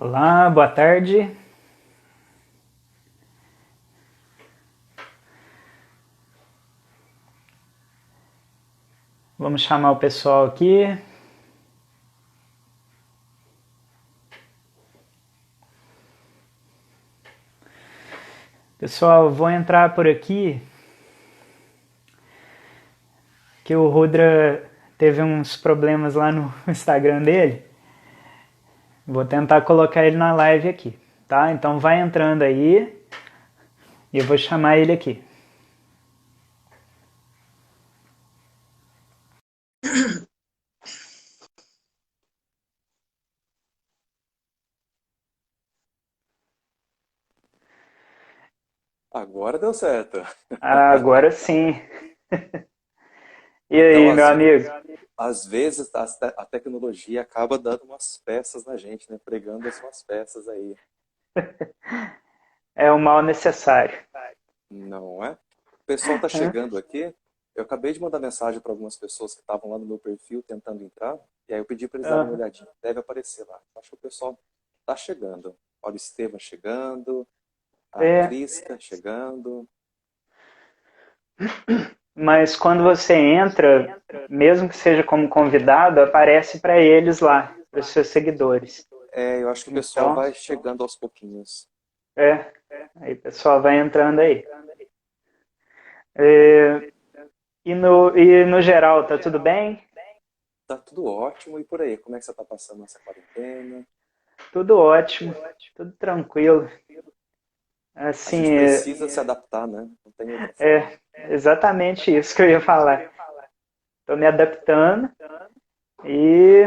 Olá, boa tarde. Vamos chamar o pessoal aqui. Pessoal, vou entrar por aqui que o Rudra teve uns problemas lá no Instagram dele. Vou tentar colocar ele na live aqui, tá? Então vai entrando aí e eu vou chamar ele aqui. Agora deu certo. Agora sim. E Então, aí, meu amigo? às vezes a tecnologia acaba dando umas peças na gente, né? Pregando as suas peças aí, É o mal necessário. não é? O pessoal tá chegando aqui. Eu acabei de mandar mensagem para algumas pessoas que estavam lá no meu perfil tentando entrar, e aí eu pedi para eles darem uma Aham. olhadinha. Deve aparecer lá. Acho que o pessoal tá chegando. Olha o Estevam chegando, a É, Cris tá chegando. mas quando você entra, mesmo que seja como convidado, aparece para eles lá, para os seus seguidores. É, eu acho que o pessoal Então, vai chegando aos pouquinhos. é, aí o pessoal vai entrando aí. É, e no geral, tá tudo bem? Tá tudo ótimo. E por aí, como é que você tá passando essa quarentena? Tudo ótimo, tudo tranquilo. A Assim, gente precisa se adaptar, né? Não tem outra forma. exatamente isso que eu ia falar. Estou me adaptando e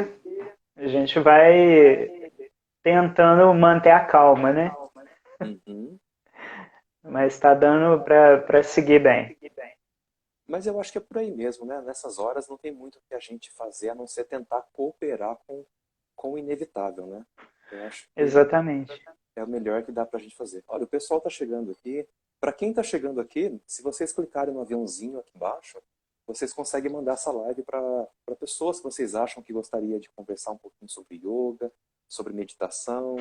a gente vai tentando manter a calma, né? Uhum. Mas está dando para seguir bem. Mas eu acho que é por aí mesmo, né? Nessas horas não tem muito o que a gente fazer a não ser tentar cooperar com o inevitável, né? Eu acho que Exatamente. é o melhor que dá pra gente fazer. Olha, o pessoal tá chegando aqui. Para quem tá chegando aqui, se vocês clicarem no aviãozinho aqui embaixo, vocês conseguem mandar essa live para pessoas que vocês acham que gostaria de conversar um pouquinho sobre yoga, sobre meditação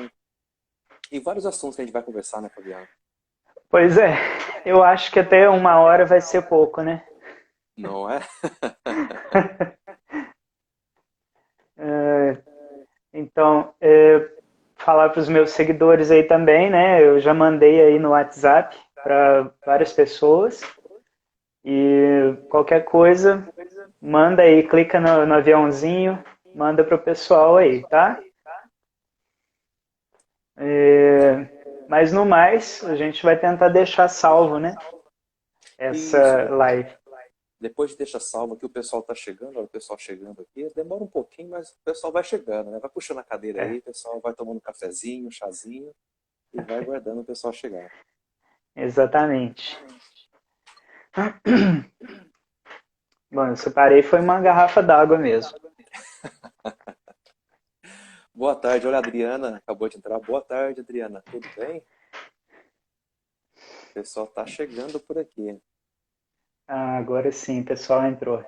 e vários assuntos que a gente vai conversar, né, Fabiano? Pois é, eu acho que até 1 hora vai ser pouco, né? Não é? Então, falar para os meus seguidores aí também, né? Eu já mandei aí no WhatsApp para várias pessoas e qualquer coisa, manda aí, clica no aviãozinho, manda pro pessoal aí, tá? Mas no mais, a gente vai tentar deixar salvo, né? Isso, Essa live. depois de deixar salvo aqui, o pessoal tá chegando, olha o pessoal chegando aqui. Demora um pouquinho, mas o pessoal vai chegando, né? Vai puxando a cadeira aí, É, o pessoal vai tomando um cafezinho, um chazinho e vai aguardando o pessoal chegar. exatamente. Bom, eu separei foi uma garrafa d'água mesmo. Boa tarde, olha a Adriana, acabou de entrar. Boa tarde, Adriana, tudo bem? O pessoal tá chegando por aqui. Ah, agora sim, o pessoal entrou.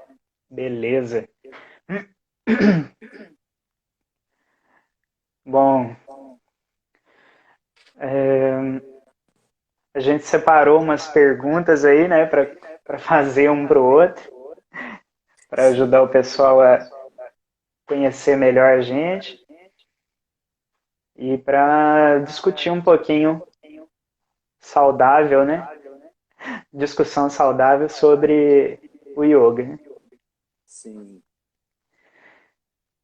Beleza. Bom, a gente separou umas perguntas aí, né, para fazer um pro outro, para ajudar Sim. o pessoal a conhecer melhor a gente e para discutir um pouquinho saudável, né? Discussão saudável sobre o yoga, né? Sim.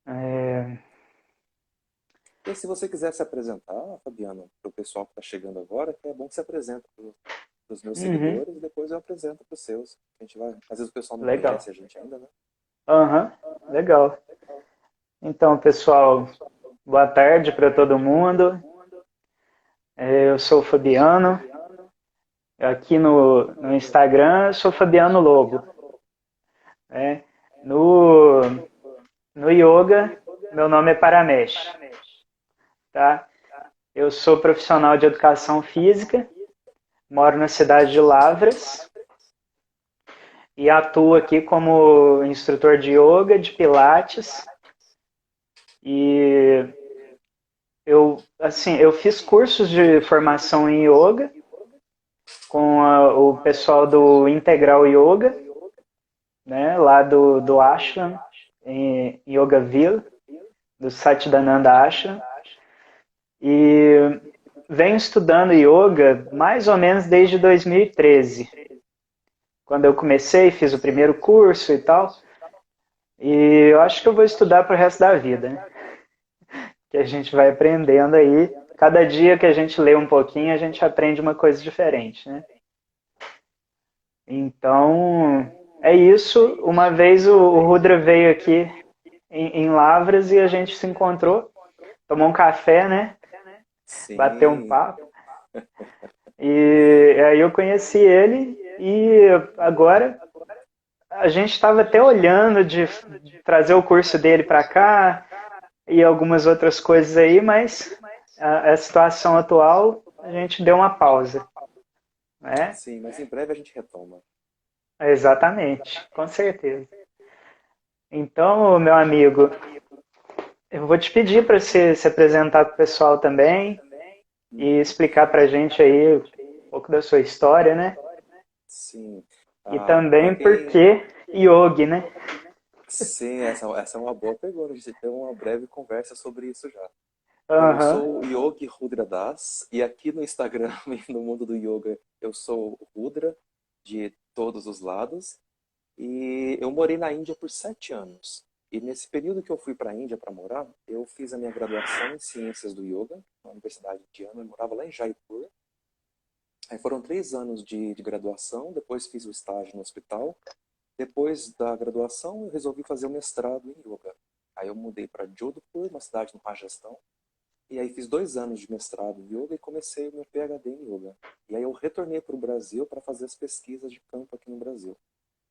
É, E se você quiser se apresentar, Fabiano, para o pessoal que está chegando agora, que é bom que se apresenta para os meus uhum, seguidores e depois eu apresento para os seus. A gente vai, às vezes o pessoal não legal. conhece a gente ainda, né? Aham, legal. Então, pessoal, boa tarde para todo mundo. Eu sou o Fabiano. Aqui no Instagram, eu sou Fabiano Lobo. Né? No, no yoga, meu nome é Paramesh. Tá? Eu sou profissional de educação física, moro na cidade de Lavras e atuo aqui como instrutor de yoga, de pilates e eu fiz cursos de formação em yoga com o pessoal do Integral Yoga, né, lá do Ashram, em Yogaville, do Satchidananda Ashram. E venho estudando yoga mais ou menos desde 2013, quando eu comecei, fiz o primeiro curso e tal. E eu acho que eu vou estudar para o resto da vida, né? Que a gente vai aprendendo aí. Cada dia que a gente lê um pouquinho, a gente aprende uma coisa diferente, né? Então, é isso. Uma vez o Rudra veio aqui em Lavras e a gente se encontrou, tomou um café, né? Bateu um Sim. papo. E aí eu conheci ele e agora a gente estava até olhando de trazer o curso dele para cá e algumas outras coisas aí, mas a situação atual a gente deu uma pausa, né? Sim, mas em breve a gente retoma. Exatamente, com certeza. Então, meu amigo, eu vou te pedir para você se apresentar para o pessoal também e Uhum. explicar para a gente aí um pouco da sua história, né? Sim. E Para também por quem. que yogi, né? Sim, essa é uma boa pergunta. A gente tem uma breve conversa sobre isso já. Olha, eu Aham, sou o Yogi Rudra Das e aqui no Instagram e no mundo do yoga eu sou o Rudra de todos os lados e eu morei na Índia por 7 anos. E nesse período que eu fui para a Índia para morar, eu fiz a minha graduação em Ciências do Yoga na Universidade Indiana. Eu morava lá em Jaipur. Aí foram 3 anos de graduação, depois fiz o estágio no hospital. Depois da graduação, eu resolvi fazer o mestrado em yoga. Aí eu mudei para Jodhpur, uma cidade no Rajastão, e aí fiz 2 anos de mestrado em yoga e comecei o meu PhD em yoga. E aí eu retornei para o Brasil para fazer as pesquisas de campo aqui no Brasil.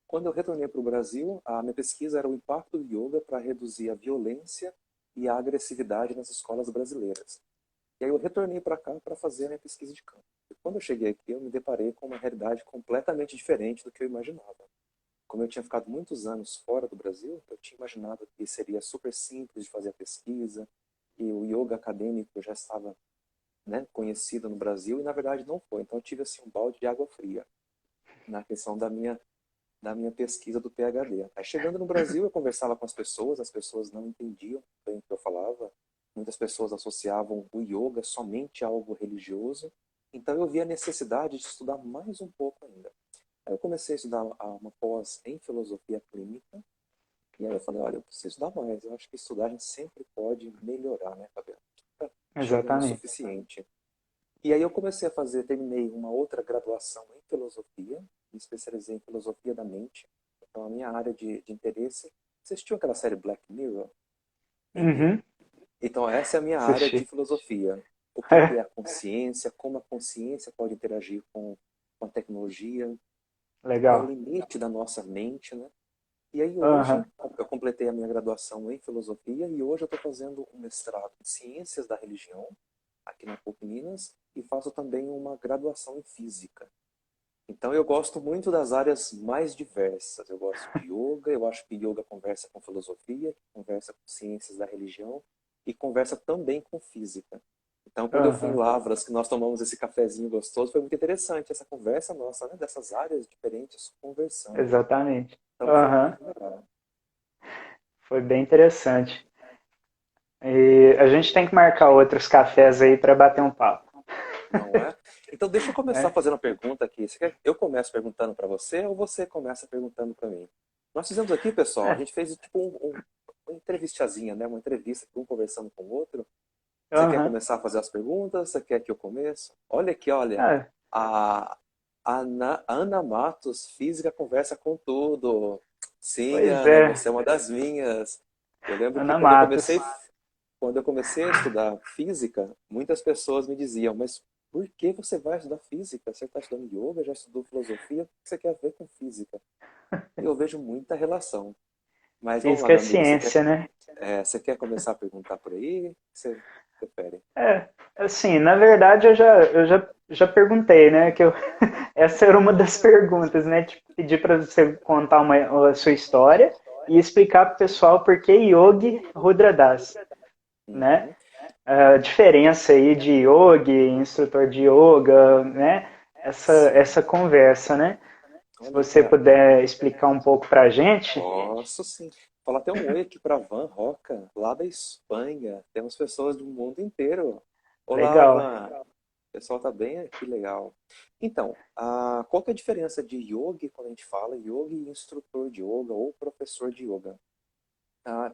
Quando eu retornei para o Brasil, a minha pesquisa era o impacto do yoga para reduzir a violência e a agressividade nas escolas brasileiras. E aí eu retornei para cá para fazer a minha pesquisa de campo. E quando eu cheguei aqui, eu me deparei com uma realidade completamente diferente do que eu imaginava. Como eu tinha ficado muitos anos fora do Brasil, eu tinha imaginado que seria super simples de fazer a pesquisa, que o yoga acadêmico já estava, né, conhecido no Brasil, e na verdade não foi. Então eu tive assim, um balde de água fria na questão da minha pesquisa do PhD. Aí chegando no Brasil, eu conversava com as pessoas não entendiam bem o que eu falava, muitas pessoas associavam o yoga somente a algo religioso, então eu vi a necessidade de estudar mais um pouco ainda. Aí eu comecei a estudar uma pós em filosofia clínica, e aí eu falei, olha, eu preciso estudar mais, eu acho que estudar a gente sempre pode melhorar, né, Fabiano? Nunca chega no exatamente. suficiente. E aí eu comecei a fazer, terminei uma outra graduação em filosofia, me especializei em filosofia da mente. Então a minha área de interesse, você assistiu aquela série Black Mirror? Uhum, Então essa é a minha área de assisti. filosofia. O que que é a consciência, como a consciência pode interagir com a tecnologia, qual é o Legal. limite da nossa mente, né? E aí hoje Aham, eu completei a minha graduação em filosofia e hoje eu estou fazendo um mestrado em ciências da religião aqui na PUC Minas e faço também uma graduação em física. Então eu gosto muito das áreas mais diversas. Eu gosto de yoga, eu acho que yoga conversa com filosofia, conversa com ciências da religião e conversa também com física. Então, quando eu fui em aham, Lavras, que nós tomamos esse cafezinho gostoso, foi muito interessante essa conversa nossa, né? Dessas áreas diferentes conversando. exatamente. Então, foi Aham, muito legal. foi bem interessante. E a gente tem que marcar outros cafés aí para bater um papo, Não é? Então, deixa eu começar né? fazendo a pergunta aqui. Você quer que eu comece perguntando para você ou você começa perguntando para mim? Nós fizemos aqui, pessoal, a É, gente fez tipo uma entrevistazinha, né? Uma entrevista, um conversando com o outro. Você quer aham. começar a fazer as perguntas? Você quer que eu comece? Olha aqui, olha. Ah, A Ana Matos, física conversa com tudo. Sim, pois Ana, é, você é uma das minhas. Eu lembro que Ana quando eu Matos. comecei quando eu comecei a estudar física, muitas pessoas me diziam, mas por que você vai estudar física? Você está estudando yoga, já estudou filosofia, o que você quer ver com física? E eu vejo muita relação. Mas vamos lá, Física é meu amigo, você quer, ciência, né? você quer começar a perguntar por aí? O que você prefere? É, assim, na verdade eu já perguntei, né? Essa era uma das perguntas, né? Tipo, pedir para você contar a sua história e explicar para o pessoal por que Yogi Rudra Das, né? Uhum. a diferença aí de yogi, instrutor de yoga, né? Sim. Essa conversa, né? Se Olha, você puder explicar um pouco para a gente. posso sim. Falar até um oi aqui para Van Roca, lá da Espanha. Temos pessoas do mundo inteiro. Olá, Legal. Van. O pessoal tá bem aqui, legal. Então, qual que é a diferença de yogi quando a gente fala yogi e instrutor de yoga ou professor de yoga?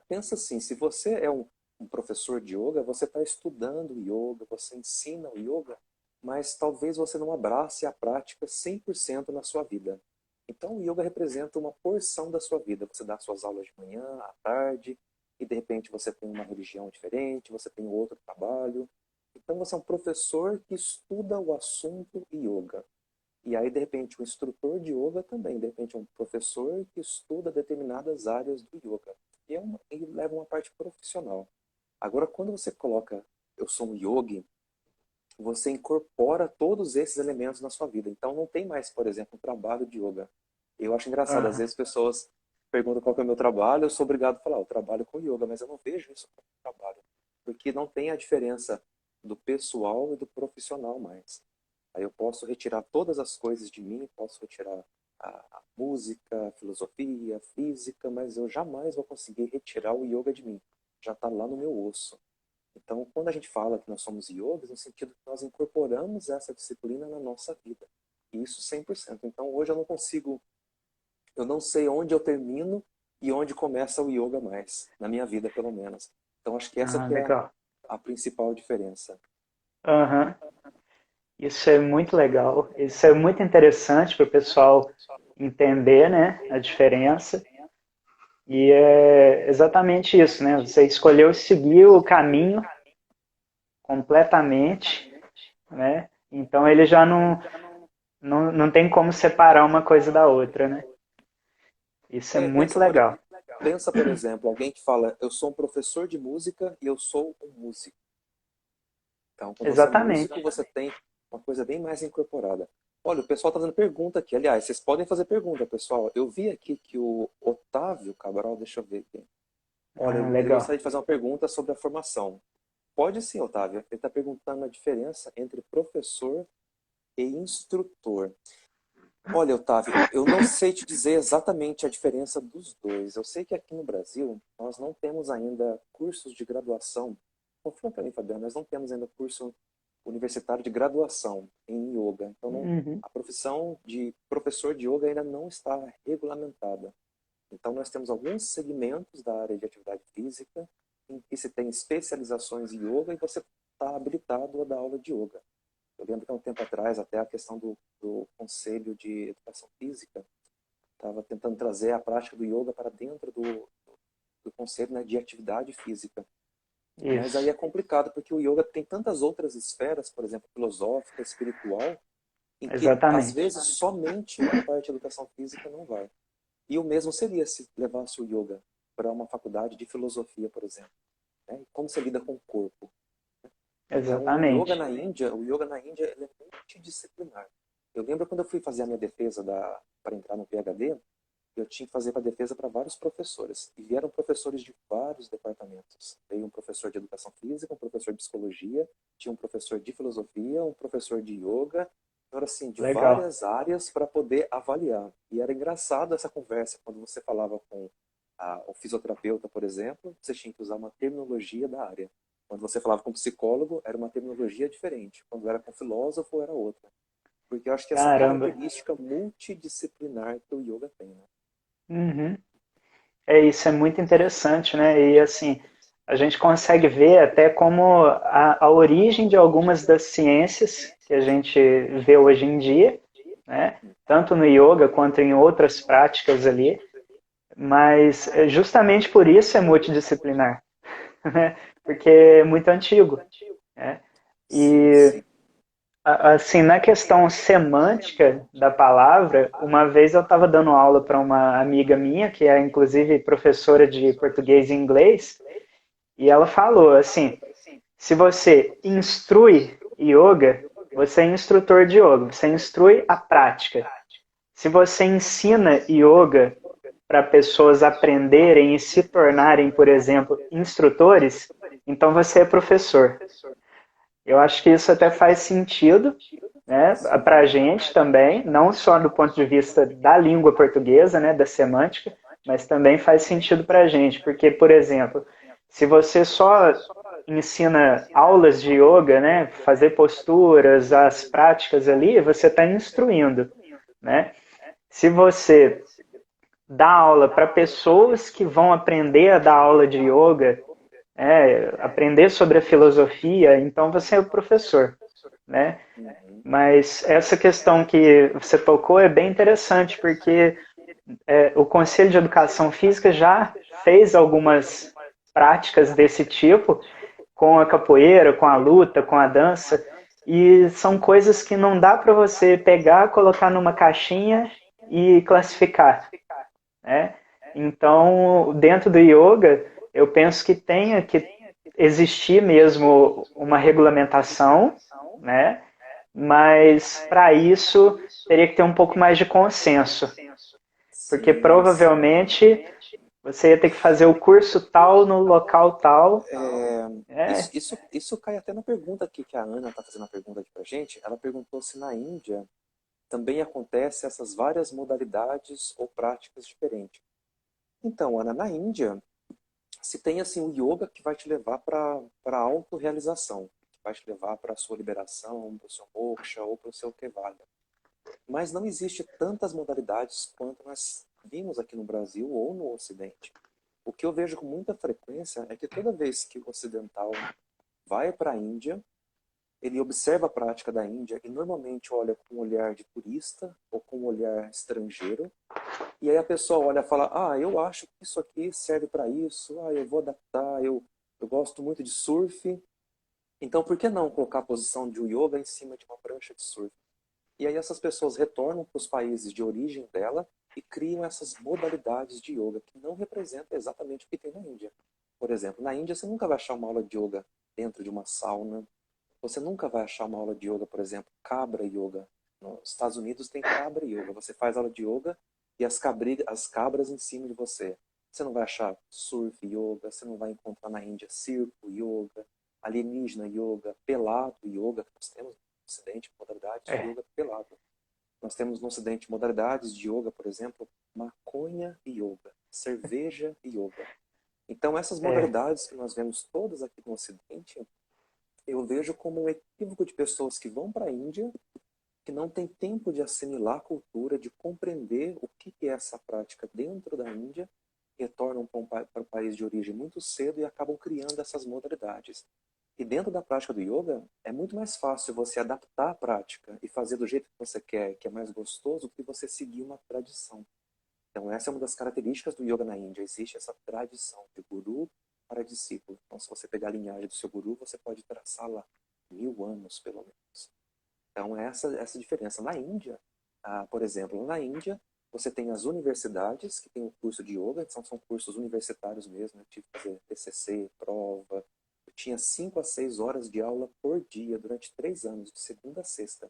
Pensa assim, se você é um professor de yoga, você está estudando yoga, você ensina o yoga, mas talvez você não abrace a prática 100% na sua vida. Então, o yoga representa uma porção da sua vida. Você dá suas aulas de manhã, à tarde, e de repente você tem uma religião diferente, você tem outro trabalho. Então, você é um professor que estuda o assunto yoga. E aí, de repente, o instrutor de yoga também, de repente, é um professor que estuda determinadas áreas do yoga. E leva uma parte profissional. Agora, quando você coloca eu sou um yogi, você incorpora todos esses elementos na sua vida. Então, não tem mais, por exemplo, um trabalho de yoga. Eu acho engraçado, às Aham. vezes pessoas perguntam qual que é o meu trabalho, eu sou obrigado a falar, eu trabalho com yoga, mas eu não vejo isso como trabalho. Porque não tem a diferença do pessoal e do profissional mais. Aí eu posso retirar todas as coisas de mim, posso retirar a música, a filosofia, a física, mas eu jamais vou conseguir retirar o yoga de mim. Já está lá no meu osso. Então, quando a gente fala que nós somos yogis, no sentido que nós incorporamos essa disciplina na nossa vida. E isso 100%. Então, hoje eu não sei onde eu termino e onde começa o yoga mais, na minha vida, pelo menos. Então, acho que essa Ah, que é legal. a principal diferença. Aham. Isso é muito legal. Isso é muito interessante para o pessoal entender, né, a diferença. E é exatamente isso, né? Você escolheu seguir o caminho completamente, né? Então ele já não tem como separar uma coisa da outra, né? Isso é muito legal. Pensa, por exemplo, alguém que fala, eu sou um professor de música e eu sou um músico. Então, quando você é músico, Exatamente. você tem uma coisa bem mais incorporada. Olha, o pessoal está fazendo pergunta aqui. Aliás, vocês podem fazer pergunta, pessoal. Eu vi aqui que o Otávio Cabral, deixa eu ver aqui. Olha, Ah, ele legal. gostaria de fazer uma pergunta sobre a formação. Pode sim, Otávio. Ele está perguntando a diferença entre professor e instrutor. Olha, Otávio, eu não sei te dizer exatamente a diferença dos dois. Eu sei que aqui no Brasil nós não temos ainda cursos de graduação. Confirma para mim, Fabiano, nós não temos ainda curso universitário de graduação em yoga. Então, Uhum. a profissão de professor de yoga ainda não está regulamentada. Então, nós temos alguns segmentos da área de atividade física em que se tem especializações em yoga e você está habilitado a dar aula de yoga. Eu lembro que há um tempo atrás, até a questão do Conselho de Educação Física estava tentando trazer a prática do yoga para dentro do Conselho, né, de Atividade Física. Mas aí Isso. é complicado, porque o yoga tem tantas outras esferas, por exemplo, filosófica, espiritual, em que, às Exatamente. vezes, somente a parte de educação física não vai. E o mesmo seria se levasse o yoga para uma faculdade de filosofia, por exemplo. Né? Como você lida com o corpo. Então, Exatamente. O yoga na Índia ele é multidisciplinar. Eu lembro quando eu fui fazer a minha defesa para entrar no PhD, eu tinha que fazer a defesa para vários professores. E vieram professores de vários departamentos. Veio um professor de educação física, um professor de psicologia, tinha um professor de filosofia, um professor de yoga. Então, era assim, de Legal. várias áreas para poder avaliar. E era engraçado essa conversa, quando você falava com o fisioterapeuta, por exemplo, você tinha que usar uma terminologia da área. Quando você falava com psicólogo, era uma terminologia diferente. Quando era com filósofo, era outra. Porque eu acho que essa Caramba. característica multidisciplinar que o yoga tem, né? Uhum. É isso, é muito interessante, né? E assim, a gente consegue ver até como a origem de algumas das ciências que a gente vê hoje em dia, né? Tanto no yoga quanto em outras práticas ali, mas justamente por isso é multidisciplinar, né? Porque é muito antigo, né? Sim, E sim. assim, na questão semântica da palavra, uma vez eu estava dando aula para uma amiga minha, que é inclusive professora de português e inglês, e ela falou assim: se você instrui yoga, você é instrutor de yoga, você instrui a prática. Se você ensina yoga para pessoas aprenderem e se tornarem, por exemplo, instrutores, então você é professor. Eu acho que isso até faz sentido, né, para a gente também, não só do ponto de vista da língua portuguesa, né, da semântica, mas também faz sentido para a gente, porque, por exemplo, se você só ensina aulas de yoga, né, fazer posturas, as práticas ali, você está instruindo, né? Se você dá aula para pessoas que vão aprender a dar aula de yoga, aprender sobre a filosofia, então você é o professor, né? Uhum. Mas essa questão que você tocou é bem interessante, porque o Conselho de Educação Física já fez algumas práticas desse tipo, com a capoeira, com a luta, com a dança, e são coisas que não dá para você pegar, colocar numa caixinha e classificar, né? Então, dentro do yoga, eu penso que tenha que existir mesmo uma regulamentação, né? Mas para isso teria que ter um pouco mais de consenso, porque Sim, sim. provavelmente você ia ter que fazer o curso tal no local tal. Isso, É, isso, isso cai até na pergunta aqui que a Ana está fazendo a pergunta aqui pra gente. Ela perguntou se na Índia também acontece essas várias modalidades ou práticas diferentes. Então, Ana, na Índia se tem assim o yoga que vai te levar para a autorrealização, que vai te levar para a sua liberação, para o seu moksha ou para o seu kaivalya. Mas não existe tantas modalidades quanto nós vimos aqui no Brasil ou no Ocidente. O que eu vejo com muita frequência é que toda vez que o ocidental vai para a Índia, ele observa a prática da Índia e normalmente olha com um olhar de turista ou com um olhar estrangeiro. E aí a pessoa olha e fala, ah, eu acho que isso aqui serve para isso, ah, eu vou adaptar, eu gosto muito de surf, então por que não colocar a posição de um yoga em cima de uma prancha de surf? E aí essas pessoas retornam para os países de origem dela e criam essas modalidades de yoga que não representam exatamente o que tem na Índia. Por exemplo, na Índia você nunca vai achar uma aula de yoga dentro de uma sauna, você nunca vai achar uma aula de yoga, por exemplo, cabra yoga. Nos Estados Unidos tem cabra yoga. Você faz aula de yoga e as cabras em cima de você. Você não vai achar surf yoga, você não vai encontrar na Índia circo yoga, alienígena yoga, pelado yoga, que nós temos no Ocidente modalidades de é, yoga pelado. Nós temos no Ocidente modalidades de yoga, por exemplo, maconha yoga, cerveja yoga. Então essas é, modalidades que nós vemos todas aqui no Ocidente, eu vejo como um equívoco de pessoas que vão para a Índia, que não tem tempo de assimilar a cultura, de compreender o que é essa prática dentro da Índia, retornam para o país de origem muito cedo e acabam criando essas modalidades. E dentro da prática do yoga, é muito mais fácil você adaptar a prática e fazer do jeito que você quer, que é mais gostoso, do que você seguir uma tradição. Então, essa é uma das características do yoga na Índia. Existe essa tradição de guru para discípulo. Então, se você pegar a linhagem do seu guru, você pode traçá-la 1000 anos, pelo menos. Então, essa diferença. Na Índia, por exemplo, na Índia, você tem as universidades que têm o curso de yoga, são cursos universitários mesmo. Eu tive que fazer TCC, prova. Eu tinha 5 a 6 horas de aula por dia durante 3 anos, de segunda a sexta.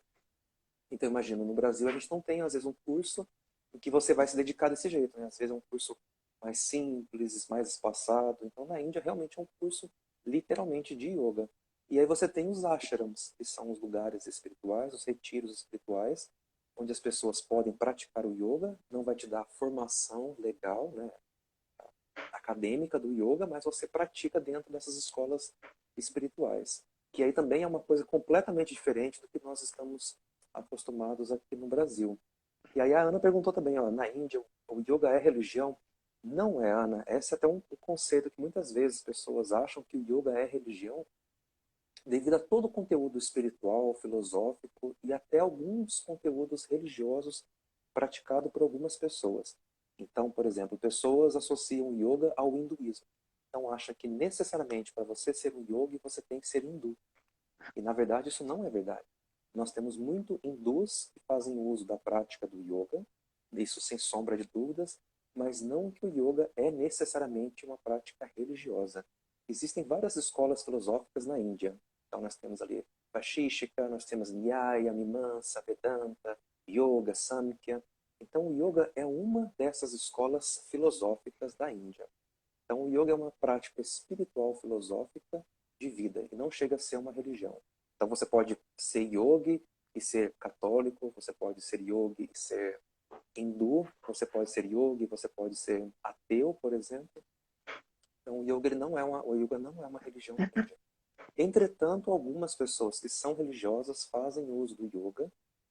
Então, imagina, no Brasil a gente não tem, às vezes, um curso em que você vai se dedicar desse jeito, né? Às vezes é um curso mais simples, mais espaçado. Então, na Índia, realmente é um curso, literalmente, de yoga. E aí você tem os ashrams, que são os lugares espirituais, os retiros espirituais, onde as pessoas podem praticar o yoga. Não vai te dar formação legal, né, acadêmica do yoga, mas você pratica dentro dessas escolas espirituais. Que aí também é uma coisa completamente diferente do que nós estamos acostumados aqui no Brasil. E aí a Ana perguntou também, ó, na Índia o yoga é religião? Não é, Ana. Esse é até um conceito que muitas vezes as pessoas acham que o yoga é religião devido a todo o conteúdo espiritual, filosófico e até alguns conteúdos religiosos praticado por algumas pessoas. Então, por exemplo, pessoas associam yoga ao hinduísmo. Então, acha que necessariamente para você ser um yogi, você tem que ser hindu. E, na verdade, isso não é verdade. Nós temos muito hindus que fazem uso da prática do yoga, isso sem sombra de dúvidas, mas não que o yoga é necessariamente uma prática religiosa. Existem várias escolas filosóficas na Índia. Então nós temos ali Vaishishika, nós temos Nyaya, Mimamsa, Vedanta, Yoga, Samkhya. Então o yoga é uma dessas escolas filosóficas da Índia. Então o yoga é uma prática espiritual filosófica de vida. Ele não chega a ser uma religião. Então você pode ser yogi e ser católico, você pode ser yogi e ser hindu, você pode ser yogi, você pode ser ateu, por exemplo. Então o yoga não é uma religião na Índia. Entretanto, algumas pessoas que são religiosas fazem uso do yoga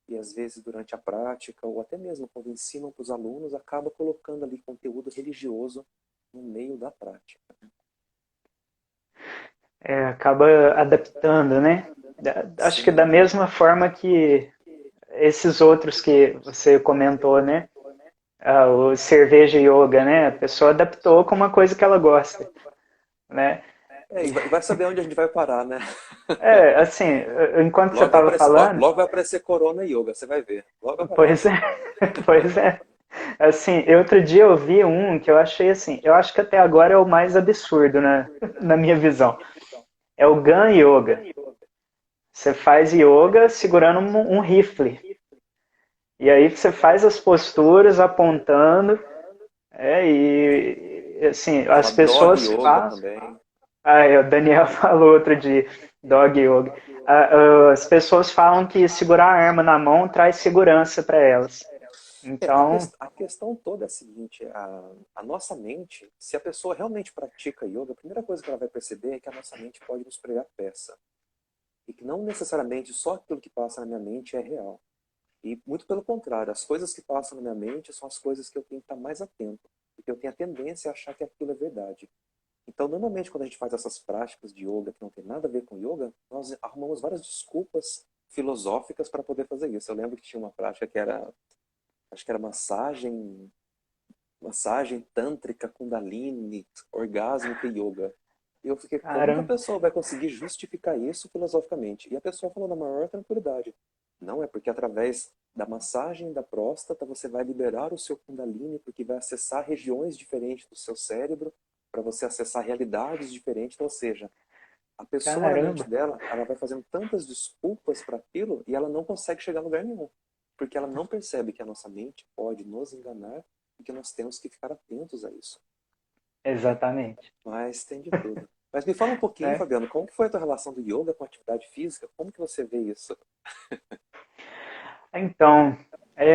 e às vezes durante a prática ou até mesmo quando ensinam para os alunos, acaba colocando ali conteúdo religioso no meio da prática. Acaba adaptando, né? Acho que da Sim, mesma forma que esses outros que você comentou, né? O cerveja yoga, né? A pessoa adaptou com uma coisa que ela gosta, né? e vai saber onde a gente vai parar, né? Assim, enquanto você estava falando, Logo vai aparecer Corona Yoga, você vai ver. Logo pois é, aparece. pois é. Assim, outro dia eu vi um que eu achei assim, eu acho que até agora é o mais absurdo na minha visão. É o Gun Yoga. Você faz yoga segurando um rifle. E aí você faz as posturas apontando, e assim, Fala as Dog pessoas Yoga falam. também. O Daniel falou outro dia, Dog Yoga. As pessoas falam que segurar a arma na mão traz segurança para elas. Então, A questão toda é a seguinte, a nossa mente, se a pessoa realmente pratica yoga, a primeira coisa que ela vai perceber é que a nossa mente pode nos pregar peça. E que não necessariamente só aquilo que passa na minha mente é real. E muito pelo contrário, as coisas que passam na minha mente são as coisas que eu tenho que estar mais atento. Porque eu tenho a tendência a achar que aquilo é verdade. Então, normalmente, quando a gente faz essas práticas de yoga que não tem nada a ver com yoga, nós arrumamos várias desculpas filosóficas para poder fazer isso. Eu lembro que tinha uma prática que era, acho que era massagem tântrica, kundalini, orgásmica e yoga. E eu fiquei, como que a caramba, pessoa vai conseguir justificar isso filosoficamente? E a pessoa falou na maior tranquilidade. Não, é porque através da massagem da próstata você vai liberar o seu kundalini, porque vai acessar regiões diferentes do seu cérebro, para você acessar realidades diferentes. Ou seja, a pessoa na mente caramba. dela, ela vai fazendo tantas desculpas para aquilo e ela não consegue chegar a lugar nenhum. Porque ela não percebe que a nossa mente pode nos enganar e que nós temos que ficar atentos a isso. Exatamente. Mas tem de tudo. Mas me fala um pouquinho, Né? Fabiano, como que foi a tua relação do yoga com a atividade física? Como que você vê isso? Então,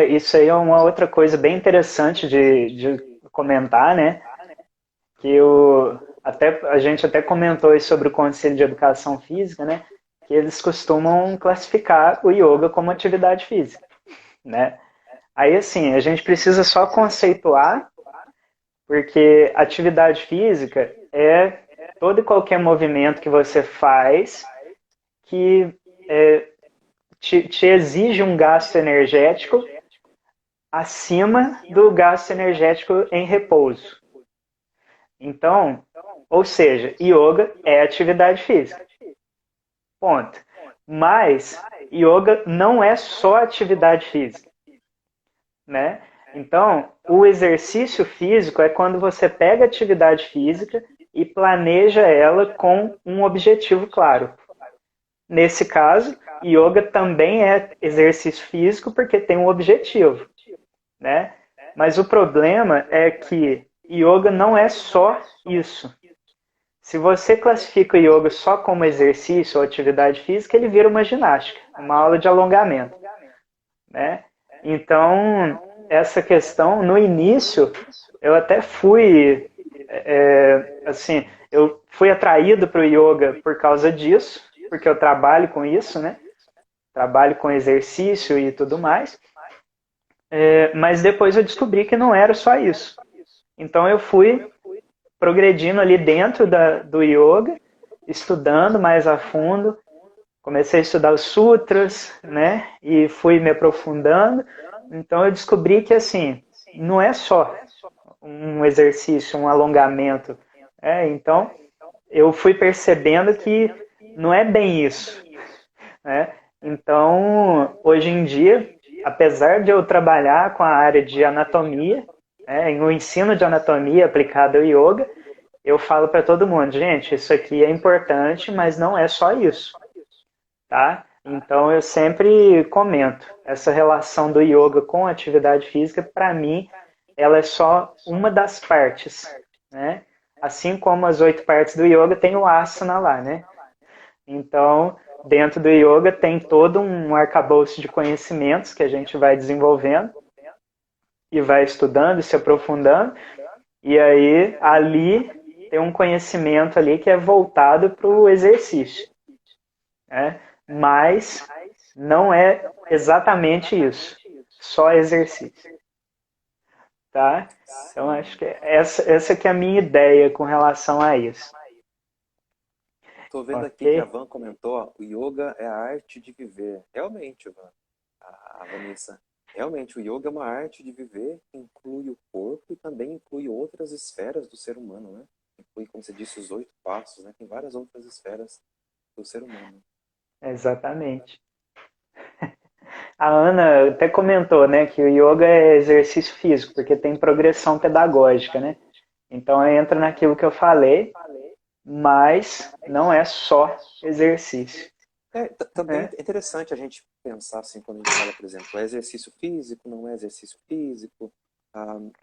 isso aí é uma outra coisa bem interessante de comentar, né? Que a gente até comentou aí sobre o Conselho de Educação Física, né? Que eles costumam classificar o yoga como atividade física, né? Aí, assim, a gente precisa só conceituar, porque atividade física é todo e qualquer movimento que você faz que te exige um gasto energético acima do gasto energético em repouso. Então, ou seja, yoga é atividade física. Ponto. Mas yoga não é só atividade física, né? Então, o exercício físico é quando você pega a atividade física e planeja ela com um objetivo claro. Nesse caso, yoga também é exercício físico porque tem um objetivo, né? Mas o problema é que yoga não é só isso. Se você classifica o yoga só como exercício ou atividade física, ele vira uma ginástica, uma aula de alongamento, né? Então, essa questão, no início, eu até fui, assim, eu fui atraído para o yoga por causa disso, porque eu trabalho com isso, né? Trabalho com exercício e tudo mais. Mas depois eu descobri que não era só isso. Então eu fui progredindo ali dentro do yoga, estudando mais a fundo. Comecei a estudar os sutras, né? E fui me aprofundando. Então eu descobri que assim, não é só um exercício, um alongamento. Então eu fui percebendo que não é bem isso, né? Então, hoje em dia, apesar de eu trabalhar com a área de anatomia, no ensino de anatomia aplicado ao yoga, eu falo para todo mundo, gente, isso aqui é importante, mas não é só isso, tá? Então, eu sempre comento, essa relação do yoga com a atividade física, para mim, ela é só uma das partes, né? Assim como as 8 partes do yoga, tem o asana lá, né? Então, dentro do yoga tem todo um arcabouço de conhecimentos que a gente vai desenvolvendo e vai estudando e se aprofundando. E aí, ali, tem um conhecimento ali que é voltado para o exercício. Né? Mas não é exatamente isso. Só exercício. Tá? Então, acho Sim. que essa que é a minha ideia com relação a isso. Tô vendo Ok? aqui que a Van comentou, ó, o yoga é a arte de viver. Realmente, Van, a Vanessa, realmente o yoga é uma arte de viver que inclui o corpo e também inclui outras esferas do ser humano, né? Inclui, como você disse, os 8 passos, né? Tem várias outras esferas do ser humano. Exatamente. A Ana até comentou, né, que o yoga é exercício físico, porque tem progressão pedagógica, né? Então entra naquilo que eu falei, mas não é só exercício, Também né? é interessante a gente pensar assim, quando a gente fala, por exemplo, é exercício físico, não é exercício físico.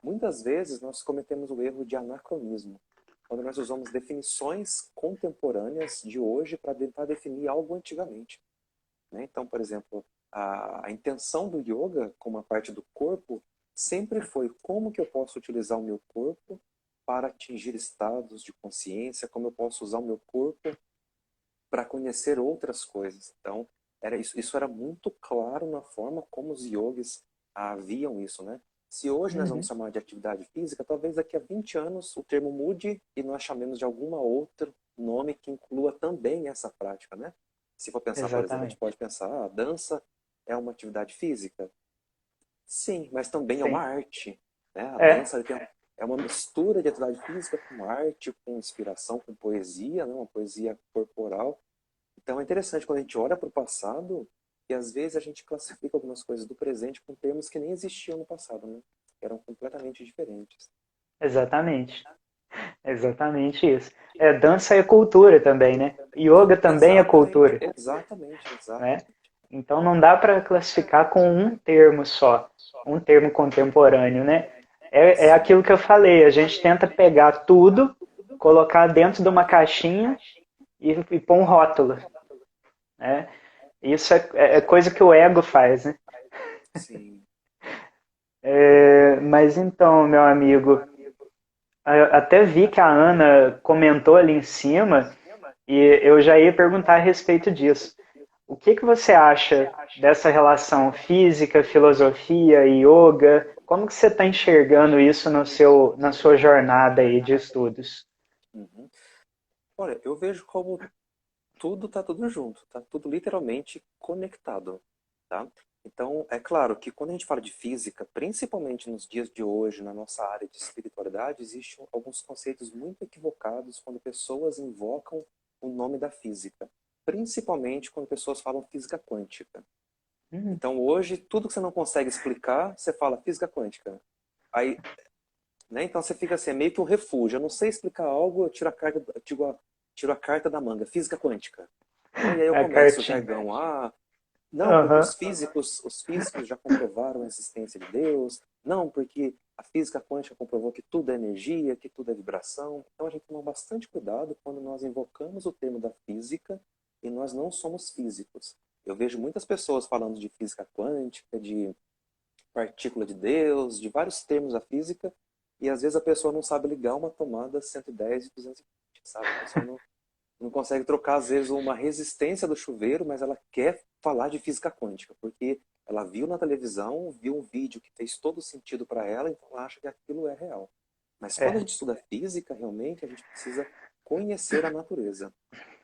Muitas vezes nós cometemos o erro de anacronismo, quando nós usamos definições contemporâneas de hoje para tentar definir algo antigamente. Né? Então, por exemplo, a intenção do yoga, como a parte do corpo, sempre foi como que eu posso utilizar o meu corpo para atingir estados de consciência, como eu posso usar o meu corpo para conhecer outras coisas. Então, isso era muito claro na forma como os yogis viam isso, né? Se hoje nós vamos Uhum. chamar de atividade física, talvez daqui a 20 anos o termo mude e nós chamemos de alguma outro nome que inclua também essa prática, né? Se for pensar, por exemplo, a gente Exatamente. pode pensar, a dança é uma atividade física? Sim, mas também é uma Sim. arte, né? A É, dança é uma mistura de atividade física com arte, com inspiração, com poesia, né? Uma poesia corporal. Então é interessante quando a gente olha para o passado e às vezes a gente classifica algumas coisas do presente com termos que nem existiam no passado, né? Eram completamente diferentes. exatamente. Exatamente isso. É, dança é cultura também, né? Yoga também é Exatamente, cultura, exatamente, né? exatamente. Então não dá para classificar com um termo só, um termo contemporâneo, né? É Sim. aquilo que eu falei, a gente tenta pegar tudo, colocar dentro de uma caixinha e pôr um rótulo, né? Isso é coisa que o ego faz, né? Sim. Mas então, meu amigo, até vi que a Ana comentou ali em cima e eu já ia perguntar a respeito disso. O que você acha dessa relação física, filosofia e yoga? Como que você está enxergando isso no na sua jornada aí de estudos? Uhum. Olha, eu vejo como tudo está tudo junto, tá tudo literalmente conectado, tá? Então, é claro que quando a gente fala de física, principalmente nos dias de hoje, na nossa área de espiritualidade, existem alguns conceitos muito equivocados quando pessoas invocam o nome da física, principalmente quando pessoas falam física quântica. Hum, Então, hoje, tudo que você não consegue explicar, você fala física quântica. Aí, né? Então você fica assim, é meio que um refúgio. Eu não sei explicar algo, eu tiro a carta, tiro a carta da manga, física quântica. Né? E aí eu a começo o cartinha. jargão, não, porque Aham. os físicos já comprovaram a existência de Deus, não, porque a física quântica comprovou que tudo é energia, que tudo é vibração. Então a gente toma bastante cuidado quando nós invocamos o termo da física e nós não somos físicos. Eu vejo muitas pessoas falando de física quântica, de partícula de Deus, de vários termos da física, e às vezes a pessoa não sabe ligar uma tomada 110 e 220, sabe? A pessoa não consegue trocar, às vezes, uma resistência do chuveiro, mas ela quer falar de física quântica, porque ela viu na televisão, viu um vídeo que fez todo sentido para ela, então ela acha que aquilo é real. Mas quando a É, gente estuda física, realmente, a gente precisa conhecer a natureza.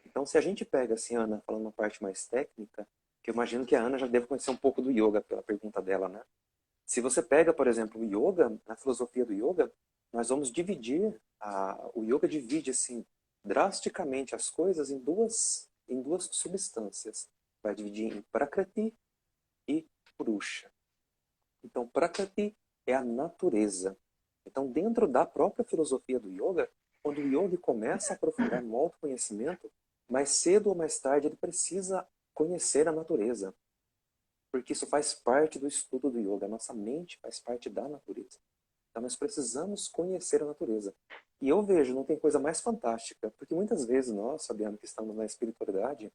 Então, se a gente pega, assim, Ana, falando uma parte mais técnica, que eu imagino que a Ana já deve conhecer um pouco do yoga pela pergunta dela, né? Se você pega, por exemplo, o yoga, na filosofia do yoga, nós vamos dividir, o yoga divide assim drasticamente as coisas em duas substâncias. Vai dividir em Prakriti e Purusha. Então, Prakriti é a natureza. Então, dentro da própria filosofia do yoga, quando o yogi começa a aprofundar no autoconhecimento, mais cedo ou mais tarde ele precisa conhecer a natureza, porque isso faz parte do estudo do yoga. A nossa mente faz parte da natureza. Então nós precisamos conhecer a natureza. E eu vejo, não tem coisa mais fantástica, porque muitas vezes nós, sabendo que estamos na espiritualidade,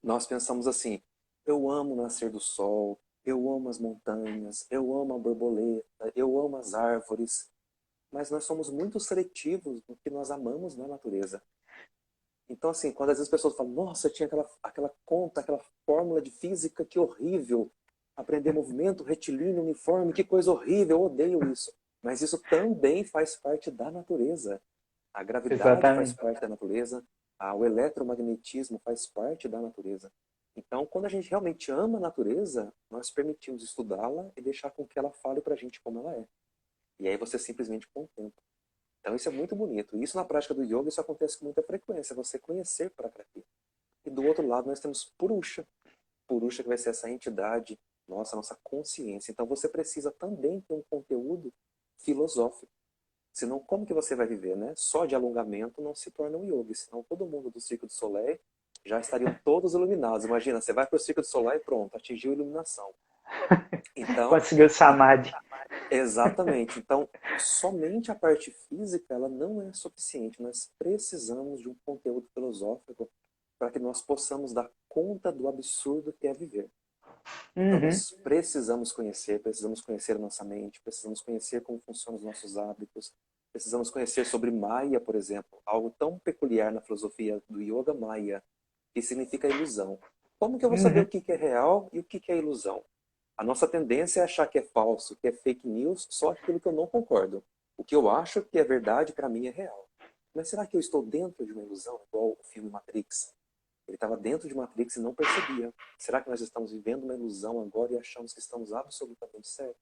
nós pensamos assim, eu amo o nascer do sol, eu amo as montanhas, eu amo a borboleta, eu amo as árvores, mas nós somos muito seletivos no que nós amamos na natureza. Então, assim, quando às vezes as pessoas falam, nossa, tinha aquela conta, aquela fórmula de física, que horrível, aprender movimento retilíneo uniforme, que coisa horrível, eu odeio isso. Mas isso também faz parte da natureza. A gravidade faz Exatamente. parte da natureza, o eletromagnetismo faz parte da natureza. Então, quando a gente realmente ama a natureza, nós permitimos estudá-la e deixar com que ela fale para a gente como ela é. E aí você simplesmente contempla. Então isso é muito bonito. E isso na prática do yoga, isso acontece com muita frequência, você conhecer Prakriti. E do outro lado nós temos Purusha. Purusha que vai ser essa entidade, nossa consciência. Então você precisa também ter um conteúdo filosófico. Senão como que você vai viver, né? Só de alongamento não se torna um yogi. Senão todo mundo do Circo do Soleil já estariam todos iluminados. Imagina, você vai para o Circo do Soleil e pronto, atingiu a iluminação. Então, Conseguiu Samadhi. exatamente. Então, somente a parte física ela não é suficiente. Nós precisamos de um conteúdo filosófico para que nós possamos dar conta do absurdo que é viver. Então, Uhum. nós precisamos conhecer a nossa mente, precisamos conhecer como funcionam os nossos hábitos, precisamos conhecer sobre Maya, por exemplo, algo tão peculiar na filosofia do Yoga Maya, que significa ilusão. Como que eu vou saber o Uhum. que é real e o que é ilusão? A nossa tendência é achar que é falso, que é fake news, só aquilo que eu não concordo. O que eu acho que é verdade, para mim, é real. Mas será que eu estou dentro de uma ilusão, igual o filme Matrix? Ele estava dentro de Matrix e não percebia. Será que nós estamos vivendo uma ilusão agora e achamos que estamos absolutamente certos?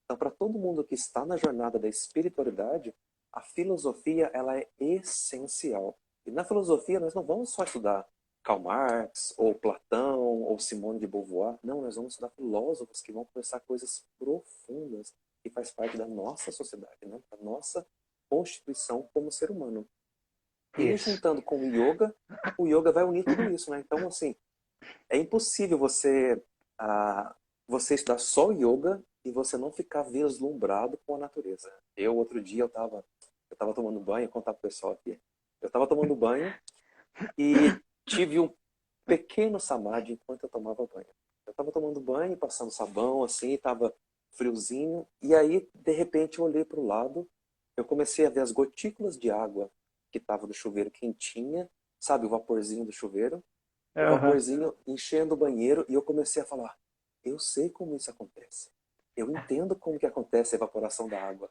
Então, para todo mundo que está na jornada da espiritualidade, a filosofia ela é essencial. E na filosofia nós não vamos só estudar Karl Marx, ou Platão, ou Simone de Beauvoir. Não, nós vamos estudar filósofos que vão conversar coisas profundas que faz parte da nossa sociedade, né? Da nossa constituição como ser humano. E Isso. juntando com o yoga vai unir tudo isso, né? Então, assim, é impossível você estudar só o yoga e você não ficar vislumbrado com a natureza. Outro dia, eu tava tomando banho, vou contar pro pessoal aqui. Eu estava tomando banho e tive um pequeno samadhi enquanto eu tomava banho. Eu estava tomando banho, passando sabão, assim, estava friozinho, e aí, de repente, eu olhei para o lado, eu comecei a ver as gotículas de água que estava do chuveiro quentinha, sabe, o vaporzinho do chuveiro, o Uhum. vaporzinho enchendo o banheiro, e eu comecei a falar, eu sei como isso acontece. Eu entendo como que acontece a evaporação da água.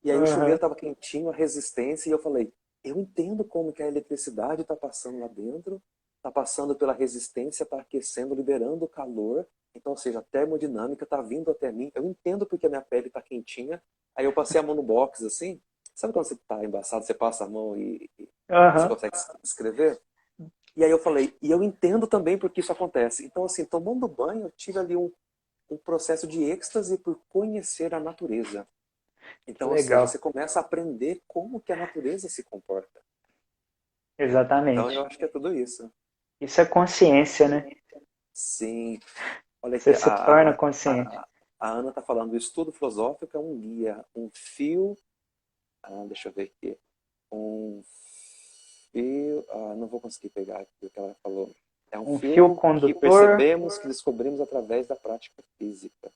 E aí o chuveiro Uhum. estava quentinho, a resistência, e eu falei, eu entendo como que a eletricidade está passando lá dentro, está passando pela resistência, está aquecendo, liberando o calor, então, ou seja, a termodinâmica está vindo até mim, eu entendo porque a minha pele está quentinha, aí eu passei a mão no box, assim, sabe quando você está embaçado, você passa a mão e você Uhum. consegue escrever? E aí eu falei, e eu entendo também porque isso acontece. Então, assim, tomando banho, eu tive ali um processo de êxtase por conhecer a natureza. Que Então, ou seja, você legal. começa a aprender como que a natureza se comporta. Então, eu Exatamente. acho que é tudo isso. Isso é consciência, né? Sim. Olha Você aqui, se torna consciente. a Ana está falando, o estudo filosófico é um guia, um fio, deixa eu ver aqui, um fio, não vou conseguir pegar aqui o que ela falou. É um Um fio fio que condutor. percebemos, que descobrimos através da prática física.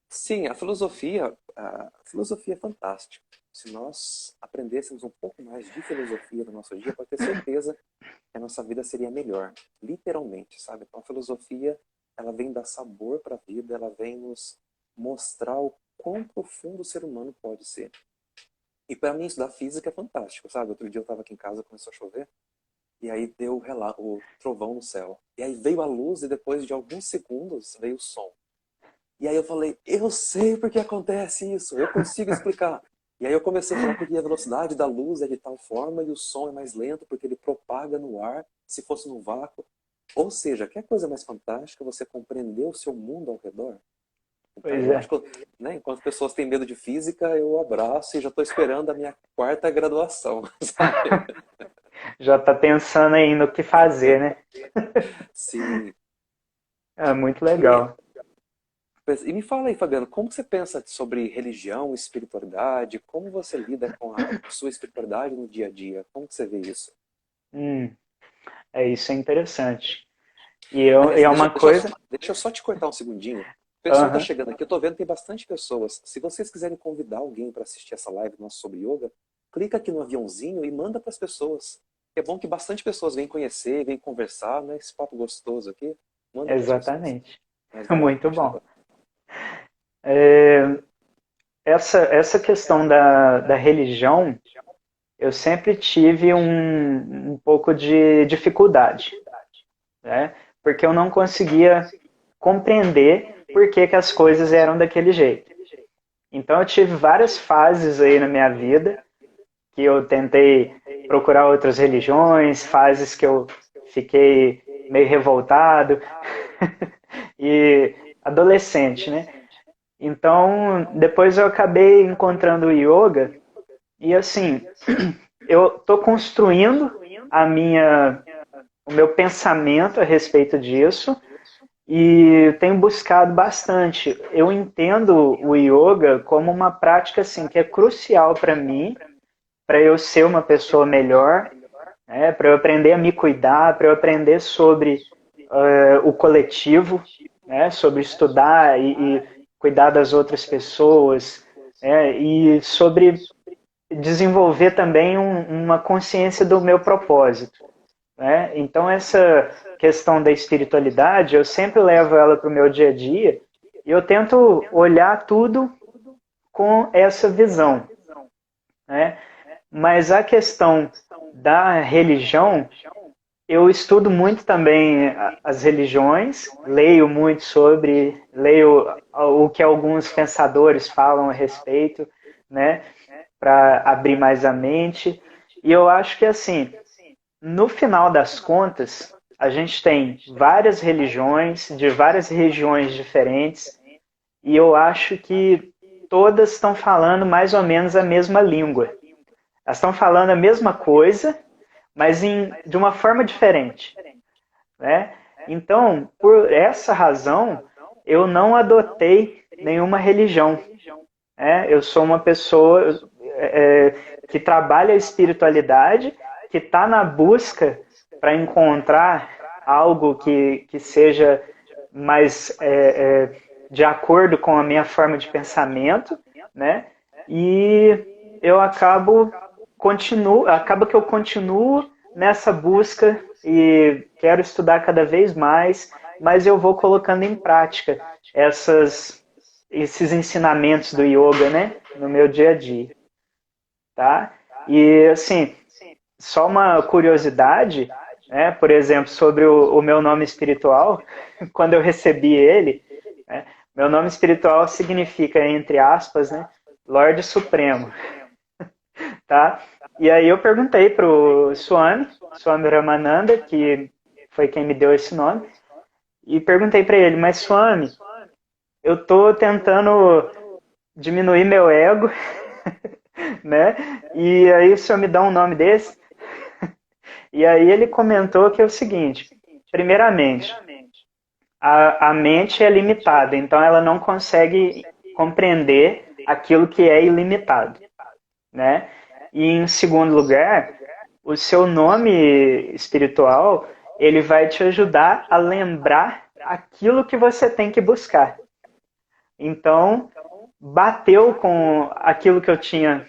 Sim, a filosofia é fantástica. Se nós aprendêssemos um pouco mais de filosofia no nosso dia, pode ter certeza que a nossa vida seria melhor, literalmente, sabe? Então a filosofia, ela vem dar sabor para a vida, ela vem nos mostrar o quão profundo o ser humano pode ser. E para mim estudar física é fantástico, sabe? Outro dia eu estava aqui em casa, começou a chover, e aí deu o trovão no céu. E aí veio a luz e depois de alguns segundos veio o som. E aí eu falei, eu sei por que acontece isso, eu consigo explicar. E aí eu comecei a falar porque a velocidade da luz é de tal forma e o som é mais lento porque ele propaga no ar, se fosse no vácuo. Ou seja, quer coisa mais fantástica você compreender o seu mundo ao redor? Então Pois eu acho é. que, né, enquanto pessoas têm medo de física, eu abraço e já estou esperando a minha quarta graduação, sabe? Já está pensando aí no que fazer, né? Sim. É muito E legal. E me fala aí, Fabiano, como você pensa sobre religião, espiritualidade? Como você lida com a sua espiritualidade no dia a dia? Como que você vê isso? Hum, isso é interessante. E Aliás, é uma coisa. deixa eu só te cortar um segundinho. O pessoal tá Aham, chegando aqui, eu tô vendo que tem bastante pessoas. Se vocês quiserem convidar alguém para assistir essa live nossa sobre yoga, clica aqui no aviãozinho e manda para as pessoas. É bom que bastante pessoas vêm conhecer, vêm conversar, né? Esse papo gostoso aqui. Manda para as pessoas. exatamente. Mas vai lá, Muito bom. continua. É, essa questão da religião, eu sempre tive um pouco de dificuldade, né? Porque eu não conseguia compreender por que, que as coisas eram daquele jeito. Então eu tive várias fases aí na minha vida que eu tentei procurar outras religiões, fases que eu fiquei meio revoltado e adolescente, né? Então, depois eu acabei encontrando o yoga e assim, eu estou construindo a minha o meu pensamento a respeito disso e tenho buscado bastante. Eu entendo o yoga como uma prática assim que é crucial para mim, para eu ser uma pessoa melhor, né, para eu aprender a me cuidar, para eu aprender sobre o coletivo, né, sobre estudar e cuidar das outras pessoas, e sobre desenvolver também uma consciência do meu propósito. Né? Então, essa questão da espiritualidade, eu sempre levo ela para o meu dia a dia e eu tento olhar tudo com essa visão. Né? Mas a questão da religião, eu estudo muito também as religiões, leio muito sobre, leio o que alguns pensadores falam a respeito, né, para abrir mais a mente. E eu acho que assim, no final das contas, a gente tem várias religiões de várias regiões diferentes, e eu acho que todas estão falando mais ou menos a mesma língua. Elas estão falando a mesma coisa, mas de uma forma diferente. Né? Então, por essa razão, eu não adotei nenhuma religião. Eu sou uma pessoa que trabalha a espiritualidade, que está na busca para encontrar algo que seja mais de acordo com a minha forma de pensamento, né? E eu acaba que eu continuo nessa busca e quero estudar cada vez mais, mas eu vou colocando em prática esses ensinamentos do yoga, né, no meu dia a dia, tá? E assim, só uma curiosidade, né, por exemplo, sobre o meu nome espiritual, quando eu recebi ele, né, meu nome espiritual significa, entre aspas, né, Lorde Supremo, tá? E aí eu perguntei pro Swami Ramananda, que foi quem me deu esse nome, e perguntei para ele, mas Swami, eu tô tentando diminuir meu ego, né? E aí o senhor me dá um nome desse? E aí ele comentou que é o seguinte, primeiramente, a mente é limitada, então ela não consegue compreender aquilo que é ilimitado, né? E em segundo lugar, o seu nome espiritual, ele vai te ajudar a lembrar aquilo que você tem que buscar. Então, bateu com aquilo que eu tinha,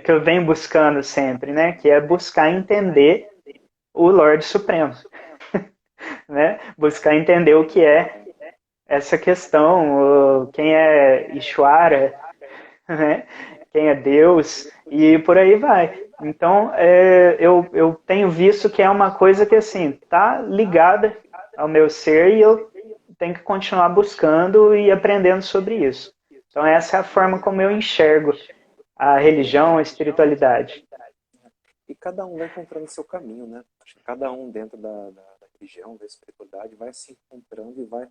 que eu venho buscando sempre, né? Que é buscar entender o Lorde Supremo, né? Buscar entender o que é essa questão, quem é Ishvara, né? Quem é Deus, e por aí vai. Então, eu tenho visto que é uma coisa que, assim, tá ligada ao meu ser e eu tenho que continuar buscando e aprendendo sobre isso. Então, essa é a forma como eu enxergo a religião, a espiritualidade. E cada um vai encontrando seu caminho, né? Acho que cada um dentro da religião, da espiritualidade, vai se encontrando e vai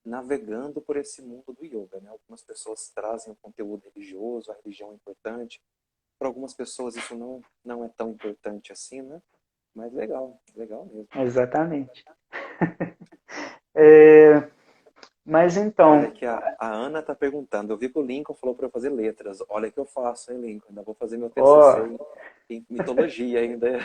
navegando por esse mundo do yoga, né? Algumas pessoas trazem o conteúdo religioso, a religião é importante. Para algumas pessoas isso não é tão importante assim, né? Mas legal, legal mesmo. Exatamente. É, Mas Olha então, que a Ana está perguntando. Eu vi que o Lincoln falou para eu fazer letras. Olha que eu faço, hein, Lincoln? Ainda vou fazer meu TCC ó, em mitologia ainda.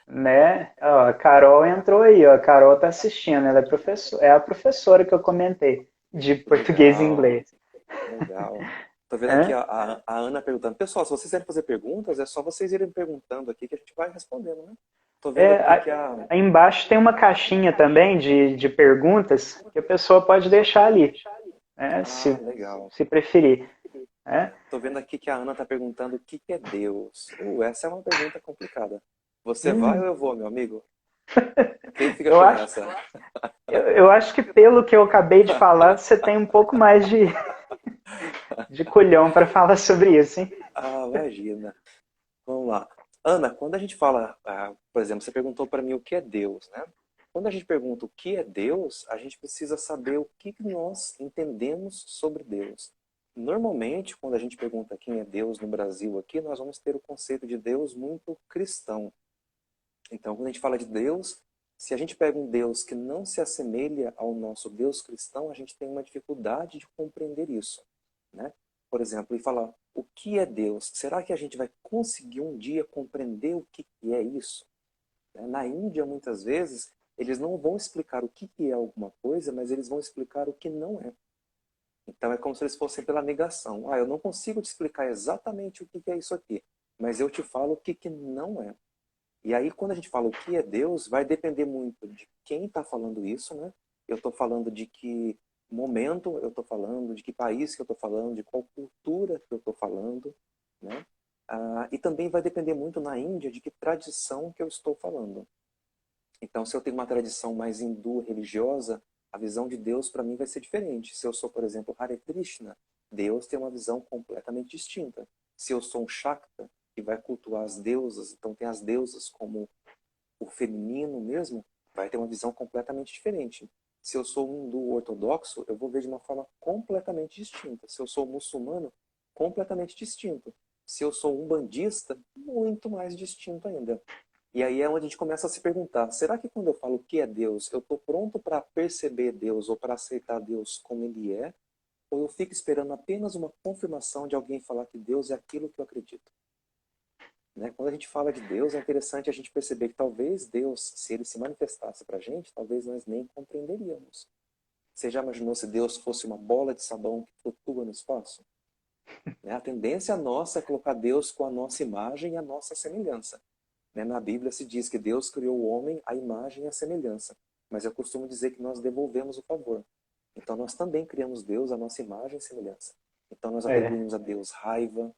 né? Ó, a Carol entrou aí, ó. A Carol tá assistindo, ela é professora, é a professora que eu comentei de português e Legal, inglês. legal. Tô vendo aqui Hã? a Ana perguntando. Pessoal, se vocês querem fazer perguntas, é só vocês irem perguntando aqui que a gente vai respondendo, né? Tô vendo É, aqui que a... aí embaixo tem uma caixinha também de perguntas que a pessoa pode deixar ali, né? Ah, legal. Se preferir, né? Tô vendo aqui que a Ana tá perguntando o que que é Deus. Essa é uma pergunta complicada. Você vai ou Hum, eu vou, meu amigo? Quem fica eu com acho, essa? eu acho que pelo que eu acabei de falar, você tem um pouco mais de culhão para falar sobre isso, hein? Ah, imagina. Vamos lá. Ana, quando a gente fala, por exemplo, você perguntou para mim o que é Deus, né? Quando a gente pergunta o que é Deus, a gente precisa saber o que que nós entendemos sobre Deus. Normalmente, quando a gente pergunta quem é Deus no Brasil aqui, nós vamos ter o conceito de Deus muito cristão. Então, quando a gente fala de Deus, se a gente pega um Deus que não se assemelha ao nosso Deus cristão, a gente tem uma dificuldade de compreender isso, né? Por exemplo, e falar o que é Deus? Será que a gente vai conseguir um dia compreender o que é isso? Na Índia, muitas vezes, eles não vão explicar o que é alguma coisa, mas eles vão explicar o que não é. Então é como se eles fossem pela negação. Eu não consigo te explicar exatamente o que é isso aqui, mas eu te falo o que não é. E aí, quando a gente fala o que é Deus, vai depender muito de quem está falando isso, né? Eu estou falando de que momento eu estou falando, de que país que eu estou falando, de qual cultura que eu estou falando, né? E também vai depender muito na Índia de que tradição que eu estou falando. Então, se eu tenho uma tradição mais hindu religiosa, a visão de Deus para mim vai ser diferente. Se eu sou, por exemplo, Hare Krishna, Deus tem uma visão completamente distinta. Se eu sou um Shakta, que vai cultuar as deusas, então tem as deusas como o feminino mesmo, vai ter uma visão completamente diferente. Se eu sou um hindu ortodoxo, eu vou ver de uma forma completamente distinta. Se eu sou muçulmano, completamente distinto. Se eu sou um bandista, muito mais distinto ainda. E aí é onde a gente começa a se perguntar, será que quando eu falo o que é Deus, eu estou pronto para perceber Deus ou para aceitar Deus como Ele é? Ou eu fico esperando apenas uma confirmação de alguém falar que Deus é aquilo que eu acredito? Né? Quando a gente fala de Deus, é interessante a gente perceber que talvez Deus, se Ele se manifestasse para a gente, talvez nós nem compreenderíamos. Você já imaginou se Deus fosse uma bola de sabão que flutua no espaço? Né? A tendência nossa é colocar Deus com a nossa imagem e a nossa semelhança. Né? Na Bíblia se diz que Deus criou o homem à imagem e à semelhança. Mas eu costumo dizer que nós devolvemos o favor. Então nós também criamos Deus à nossa imagem e semelhança. Então nós É, atribuímos a Deus raiva,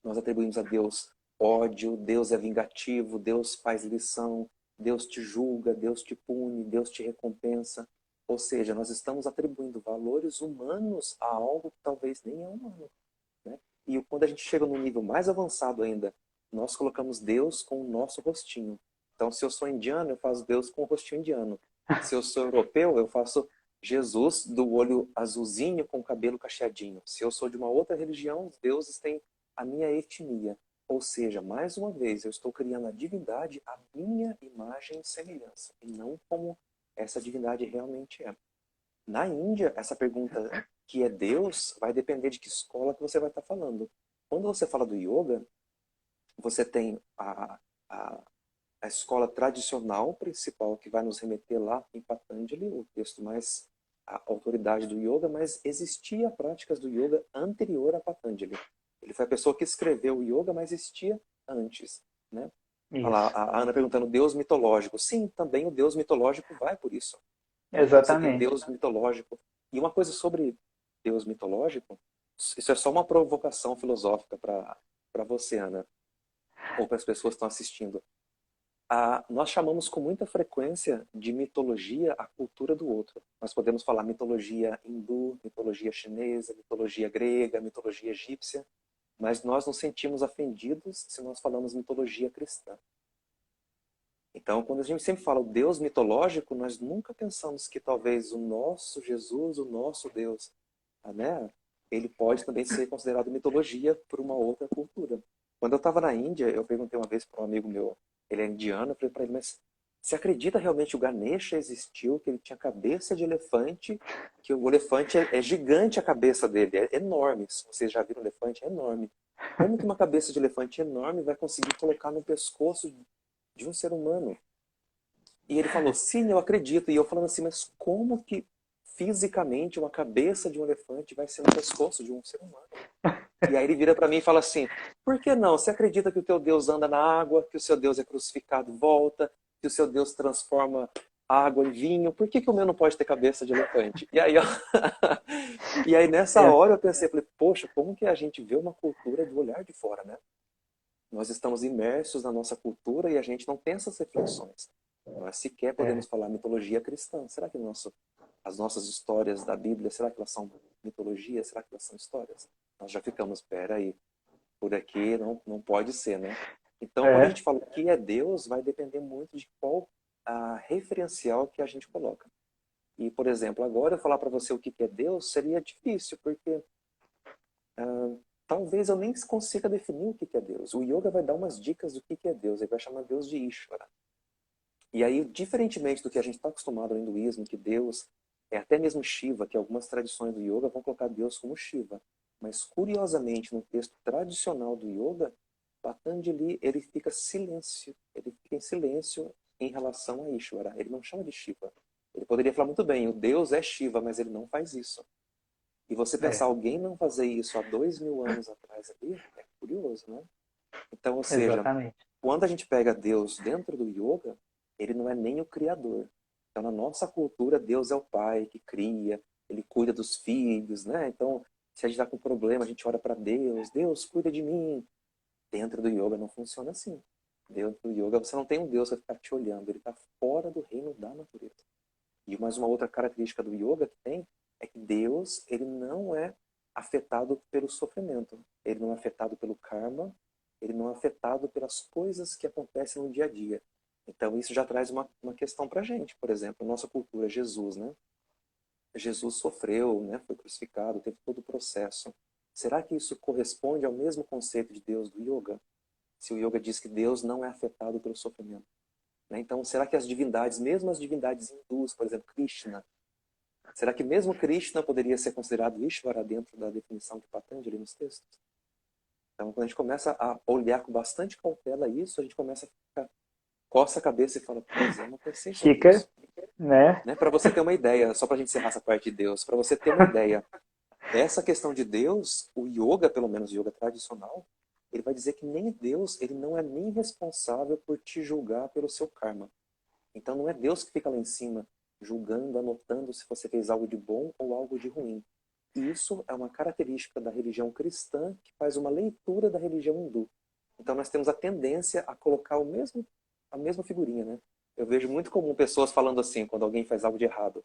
nós atribuímos a Deus ódio, Deus é vingativo, Deus faz lição, Deus te julga, Deus te pune, Deus te recompensa. Ou seja, nós estamos atribuindo valores humanos a algo que talvez nem é humano. Né? E quando a gente chega num nível mais avançado ainda, nós colocamos Deus com o nosso rostinho. Então, se eu sou indiano, eu faço Deus com o rostinho indiano. Se eu sou europeu, eu faço Jesus do olho azulzinho com o cabelo cacheadinho. Se eu sou de uma outra religião, os deuses têm a minha etnia. Ou seja, mais uma vez, eu estou criando a divindade à minha imagem e semelhança, e não como essa divindade realmente é. Na Índia, essa pergunta que é Deus vai depender de que escola que você vai estar falando. Quando você fala do yoga, você tem a, a escola tradicional principal que vai nos remeter lá em Patanjali, o texto mais a autoridade do yoga, mas existia práticas do yoga anterior a Patanjali. Ele foi a pessoa que escreveu o yoga, mas existia antes, né? Olha lá, isso. a Ana perguntando Deus mitológico. Sim, também o Deus mitológico vai por isso. Né? Então você tem Exatamente. Deus mitológico. E uma coisa sobre Deus mitológico, isso é só uma provocação filosófica para você, Ana, ou para as pessoas que estão assistindo. Nós chamamos com muita frequência de mitologia a cultura do outro. Nós podemos falar mitologia hindu, mitologia chinesa, mitologia grega, mitologia egípcia, mas nós nos sentimos ofendidos se nós falamos mitologia cristã. Então, quando a gente sempre fala o Deus mitológico, nós nunca pensamos que talvez o nosso Jesus, o nosso Deus, né, ele pode também ser considerado mitologia por uma outra cultura. Quando eu estava na Índia, eu perguntei uma vez para um amigo meu, ele é indiano, eu falei para ele, mas Você acredita realmente que o Ganesha existiu, que ele tinha cabeça de elefante, que o elefante é gigante a cabeça dele, é enorme. Se vocês já viram um elefante, é enorme. Como que uma cabeça de elefante enorme vai conseguir colocar no pescoço de um ser humano? E ele falou, sim, eu acredito. E eu falando assim, mas como que fisicamente uma cabeça de um elefante vai ser no pescoço de um ser humano? E aí ele vira para mim e fala assim, por que não? Você acredita que o teu Deus anda na água, que o seu Deus é crucificado e volta, que o seu Deus transforma água em vinho? Por que que o meu não pode ter cabeça de elefante? E aí, e aí nessa É, hora eu pensei, falei, poxa, como que a gente vê uma cultura do olhar de fora, né? Nós estamos imersos na nossa cultura e a gente não tem essas reflexões. Nós sequer é, podemos falar mitologia cristã. Será que as nossas histórias da Bíblia, será que elas são mitologia? Será que elas são histórias? Nós já ficamos, espera aí, por aqui não pode ser, né? Então, quando a é, gente fala o que é Deus, vai depender muito de qual a referencial que a gente coloca. E, por exemplo, agora eu falar para você o que é Deus seria difícil, porque talvez eu nem consiga definir o que é Deus. O yoga vai dar umas dicas do que é Deus, ele vai chamar Deus de Ishvara. E aí, diferentemente do que a gente está acostumado no hinduísmo, que Deus é até mesmo Shiva, que algumas tradições do yoga vão colocar Deus como Shiva. Mas, curiosamente, no texto tradicional do yoga, Patanjali, ele fica em silêncio em relação a Ishvara. Ele não chama de Shiva. Ele poderia falar muito bem, o Deus é Shiva, mas ele não faz isso. E você pensar é, alguém não fazer isso há 2000 anos atrás ali, é curioso, né? Então, ou seja, exatamente. quando a gente pega Deus dentro do yoga, ele não é nem o criador. Então, na nossa cultura, Deus é o pai que cria, ele cuida dos filhos, né? Então, se a gente está com problema, a gente ora para Deus, Deus, cuida de mim. Dentro do yoga não funciona assim. Dentro do yoga, você não tem um Deus que vai ficar te olhando, ele está fora do reino da natureza. E mais uma outra característica do yoga que tem é que Deus, ele não é afetado pelo sofrimento, ele não é afetado pelo karma, ele não é afetado pelas coisas que acontecem no dia a dia. Então isso já traz uma questão para a gente, por exemplo, nossa cultura, Jesus, né? Jesus sofreu, né? Foi crucificado, teve todo o processo. Será que isso corresponde ao mesmo conceito de Deus do yoga? Se o yoga diz que Deus não é afetado pelo sofrimento, né? Então, será que as divindades, mesmo as divindades hindus, por exemplo, Krishna, será que mesmo Krishna poderia ser considerado Ishvara dentro da definição de Patanjali nos textos? Então, quando a gente começa a olhar com bastante cautela isso, a gente começa a ficar, coça a cabeça e fala, pois é, não pensei sobre Fica, isso. né? Né? Para você ter uma ideia, só para a gente encerrar essa parte de Deus, para você ter uma ideia, essa questão de Deus, o yoga, pelo menos o yoga tradicional, ele vai dizer que nem Deus, ele não é nem responsável por te julgar pelo seu karma. Então não é Deus que fica lá em cima julgando, anotando se você fez algo de bom ou algo de ruim. E isso é uma característica da religião cristã que faz uma leitura da religião hindu. Então nós temos a tendência a colocar a mesma figurinha, né? Eu vejo muito comum pessoas falando assim, quando alguém faz algo de errado,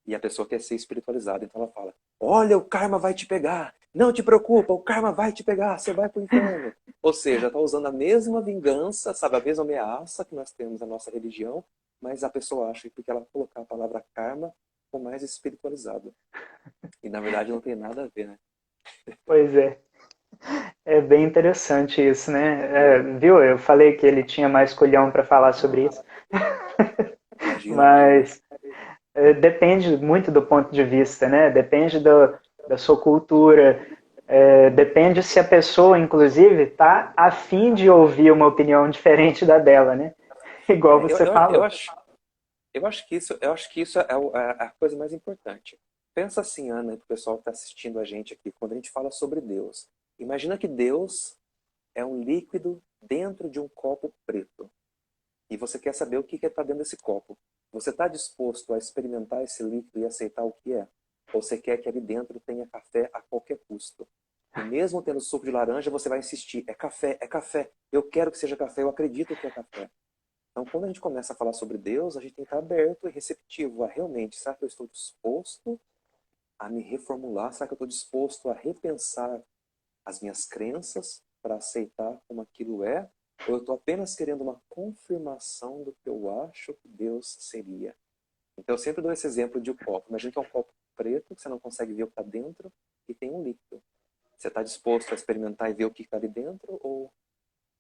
e a pessoa quer ser espiritualizada, então ela fala, olha, o karma vai te pegar, não te preocupa, o karma vai te pegar, você vai para o inferno. Ou seja, está usando a mesma vingança, sabe, a mesma ameaça que nós temos na nossa religião, mas a pessoa acha que porque ela colocar a palavra karma, ficou mais espiritualizado. E na verdade não tem nada a ver, né? Pois é. É bem interessante isso, né? É, viu? Eu falei que ele tinha mais culhão para falar sobre isso, Imagina, imagina. mas depende muito do ponto de vista, né? Depende da sua cultura, depende se a pessoa, inclusive, está afim de ouvir uma opinião diferente da dela, né? Igual É, você falou. eu acho que isso é a coisa mais importante. Pensa assim, Ana, e o pessoal que está assistindo a gente aqui, quando a gente fala sobre Deus. Imagina que Deus é um líquido dentro de um copo preto. E você quer saber o que está dentro desse copo. Você está disposto a experimentar esse líquido e aceitar o que é? Ou você quer que ali dentro tenha café a qualquer custo? E mesmo tendo suco de laranja, você vai insistir. É café. Eu quero que seja café, eu acredito que é café. Então, quando a gente começa a falar sobre Deus, a gente tem que estar aberto e receptivo a realmente, será que eu estou disposto a me reformular? Será que eu estou disposto a repensar as minhas crenças para aceitar como aquilo é? Ou eu estou apenas querendo uma confirmação do que eu acho que Deus seria? Então eu sempre dou esse exemplo de um copo. Imagina que é um copo preto, que você não consegue ver o que está dentro, e tem um líquido. Você está disposto a experimentar e ver o que está ali dentro ou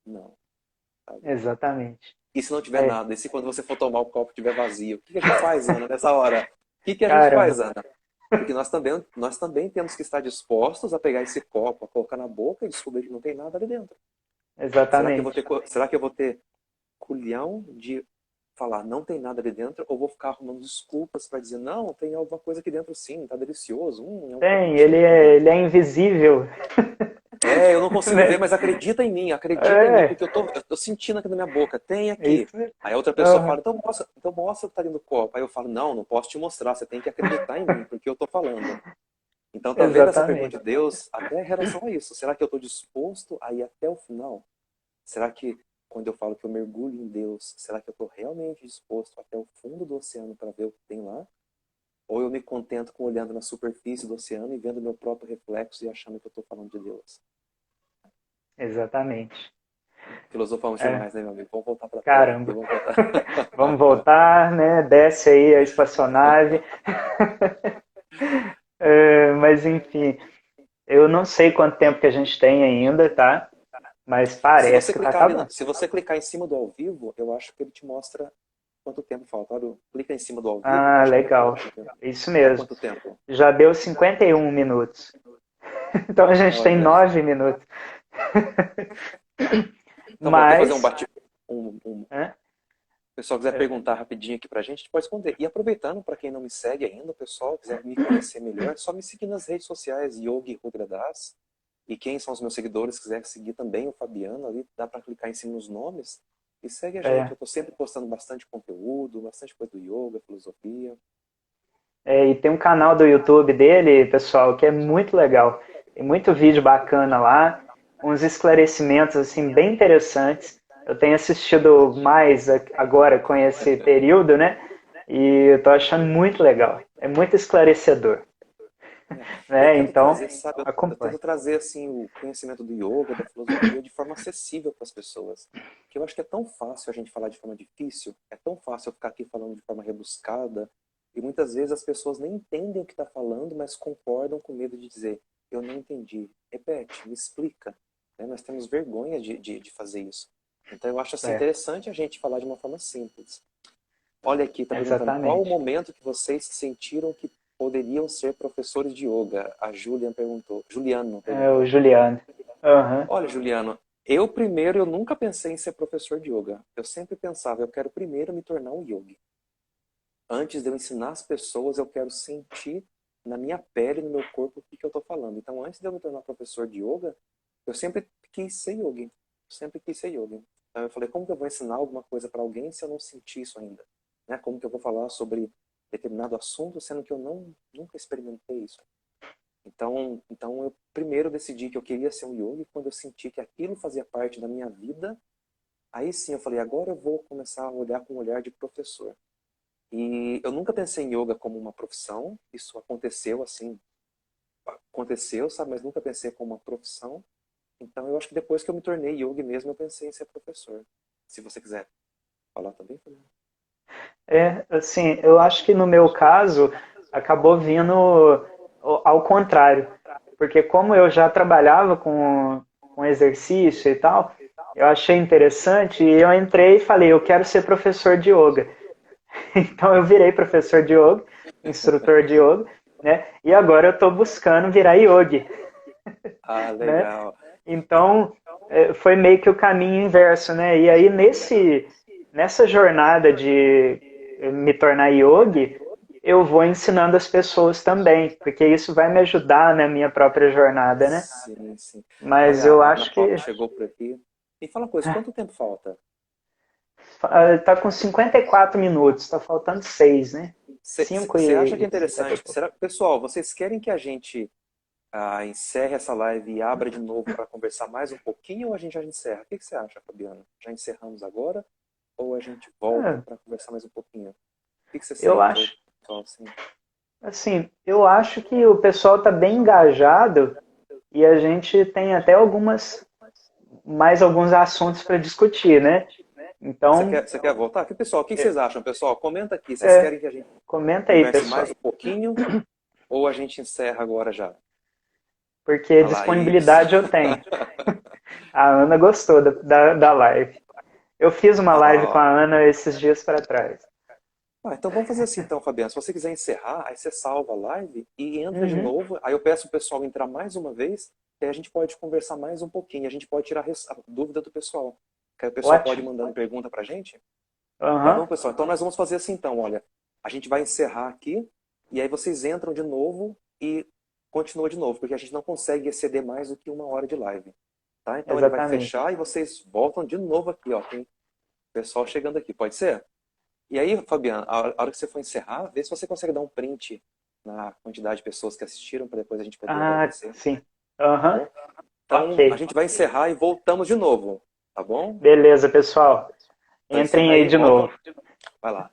não? Sabe? Exatamente. E se não tiver É, nada? E se quando você for tomar o copo estiver vazio? O que que a gente faz, Ana, nessa hora? O que que a gente caramba, faz, Ana? Porque nós também temos que estar dispostos a pegar esse copo, a colocar na boca e descobrir que não tem nada ali dentro. exatamente. Será que eu vou ter culhão de falar não tem nada ali dentro, ou vou ficar arrumando desculpas para dizer não, tem alguma coisa aqui dentro sim, tá delicioso, é um Tem, cappuccino aqui ele dentro. é invisível, Eu não consigo ver, né? mas acredita em mim, É, porque eu tô sentindo aqui na minha boca, tem aqui. isso. Aí a outra pessoa Aham, fala, então mostra o que tá dentro do copo. Aí eu falo, não posso te mostrar, você tem que acreditar em mim, porque eu tô falando. Então, tá vendo essa pergunta exatamente. de Deus até em relação a isso? Será que eu estou disposto a ir até o final? Será que quando eu falo que eu mergulho em Deus, será que eu estou realmente disposto até o fundo do oceano para ver o que tem lá? Ou eu me contento com olhando na superfície do oceano e vendo meu próprio reflexo e achando que eu estou falando de Deus? Exatamente. Filosofamos É, demais, né, meu amigo? Vamos voltar para a Terra aqui, caramba. vamos voltar. Vamos voltar, né? Desce aí a espaçonave. É, mas enfim, eu não sei quanto tempo que a gente tem ainda, tá? Mas Se parece você que tá clicar ali, acabando. se você clicar em cima do ao vivo, eu acho que ele te mostra quanto tempo falta. Olha, clica em cima do ao vivo, que eu Ah, acho que ele legal. aparece o tempo. Isso Dá mesmo. quanto tempo? Já deu 51 minutos. Então a gente tem Olha. 9 minutos. Então, bom, quer fazer um Mas, bate. O né? pessoal quiser perguntar rapidinho aqui pra gente pode responder. E aproveitando, para quem não me segue ainda, o pessoal quiser me conhecer melhor, é só me seguir nas redes sociais, Yogi Rudradas. E quem são os meus seguidores, quiser seguir também o Fabiano ali, dá para clicar em cima nos nomes e segue a gente. É, Eu tô sempre postando bastante conteúdo, bastante coisa do yoga, filosofia. e tem um canal do YouTube dele, pessoal, que é muito legal. Tem muito vídeo bacana lá, uns esclarecimentos assim bem interessantes. Eu tenho assistido mais agora com esse período, né? E eu tô achando muito legal. É muito esclarecedor, É, eu né? tento Então, trazer, sabe, eu acompanhe. tento trazer assim o conhecimento do yoga, da filosofia de forma acessível para as pessoas. Que eu acho que é tão fácil a gente falar de forma difícil, é tão fácil eu ficar aqui falando de forma rebuscada, e muitas vezes as pessoas nem entendem o que está falando, mas concordam com medo de dizer, eu não entendi. Repete, me explica. Né? Nós temos vergonha de fazer isso. Então eu acho assim, É, interessante a gente falar de uma forma simples. Olha aqui, está perguntando qual o exatamente. momento que vocês sentiram que poderiam ser professores de yoga. A Juliano É o perguntou. Juliano. Aham. Olha, Juliano, eu nunca pensei em ser professor de yoga. Eu sempre pensava, eu quero primeiro me tornar um yogi. Antes de eu ensinar as pessoas, eu quero sentir na minha pele, no meu corpo, o que eu estou falando. Então, antes de eu me tornar professor de yoga, eu sempre quis ser yogi. Sempre quis ser yogi. Então, eu falei, como que eu vou ensinar alguma coisa para alguém se eu não sentir isso ainda? Né? Como que eu vou falar sobre determinado assunto, sendo que eu nunca experimentei isso? Então eu primeiro decidi que eu queria ser um yogi quando eu senti que aquilo fazia parte da minha vida. Aí sim eu falei, agora eu vou começar a olhar com um olhar de professor. E eu nunca pensei em yoga como uma profissão. Isso aconteceu assim, aconteceu, sabe? Mas nunca pensei como uma profissão. Então eu acho que depois que eu me tornei yogi mesmo, eu pensei em ser professor. Se você quiser falar também, Fernando. É, assim, eu acho que no meu caso acabou vindo ao contrário, porque como eu já trabalhava com exercício e tal, eu achei interessante e eu entrei e falei, eu quero ser professor de yoga. Então eu virei professor de yoga, instrutor de yoga, né? E agora eu estou buscando virar yogi, Ah, né? legal. Então foi meio que o caminho inverso, né? E aí nessa jornada de me tornar yogi, eu vou ensinando as pessoas também, porque isso vai me ajudar na minha própria jornada, né? Sim, sim. Mas Olha, eu a Ana acho Paula que chegou por aqui. E fala uma coisa, quanto tempo falta? tá com 54 minutos, tá faltando 6, né? 5 Você acha que é e 50 e interessante? pouco. Pessoal, vocês querem que a gente encerre essa live e abra de novo para conversar mais um pouquinho ou a gente já encerra? O que você acha, Fabiana? Já encerramos agora ou a gente volta Ah, para conversar mais um pouquinho? O que você eu sente? acho, Pessoal, assim? assim, eu acho que o pessoal tá bem engajado e a gente tem até mais alguns assuntos para discutir, né? Então, Você quer voltar? Aqui, pessoal, o que é, vocês acham, pessoal? Comenta aqui. Vocês querem que a gente comenta aí, converse pessoal, mais um pouquinho ou a gente encerra agora já? porque Olha lá, isso. disponibilidade eu tenho. A Ana gostou da live. Eu fiz uma live com Ah, a Ana esses dias para trás. então vamos fazer assim então, Fabiano. Se você quiser encerrar, aí você salva a live e entra de Uhum. novo. Aí eu peço o pessoal entrar mais uma vez, que aí a gente pode conversar mais um pouquinho. A gente pode tirar a dúvida do pessoal. Que aí o pessoal pode ir Ótimo. mandando pergunta pra gente. Tá bom, Aham. pessoal? Então nós vamos fazer assim então, olha. A gente vai encerrar aqui e aí vocês entram de novo e continua de novo, porque a gente não consegue exceder mais do que 1 hora de live. Tá? Então ele vai Exatamente. fechar e vocês voltam de novo aqui, ó. Tem pessoal chegando aqui, pode ser? E aí, Fabiano, a hora que você for encerrar, vê se você consegue dar um print na quantidade de pessoas que assistiram para depois a gente poder Ah, agradecer, sim. tá Aham. bom? Então a Ok. gente vai encerrar e voltamos de novo, tá bom? Beleza, pessoal. Então Entrem encerra aí aí, de volta, novo. vai lá.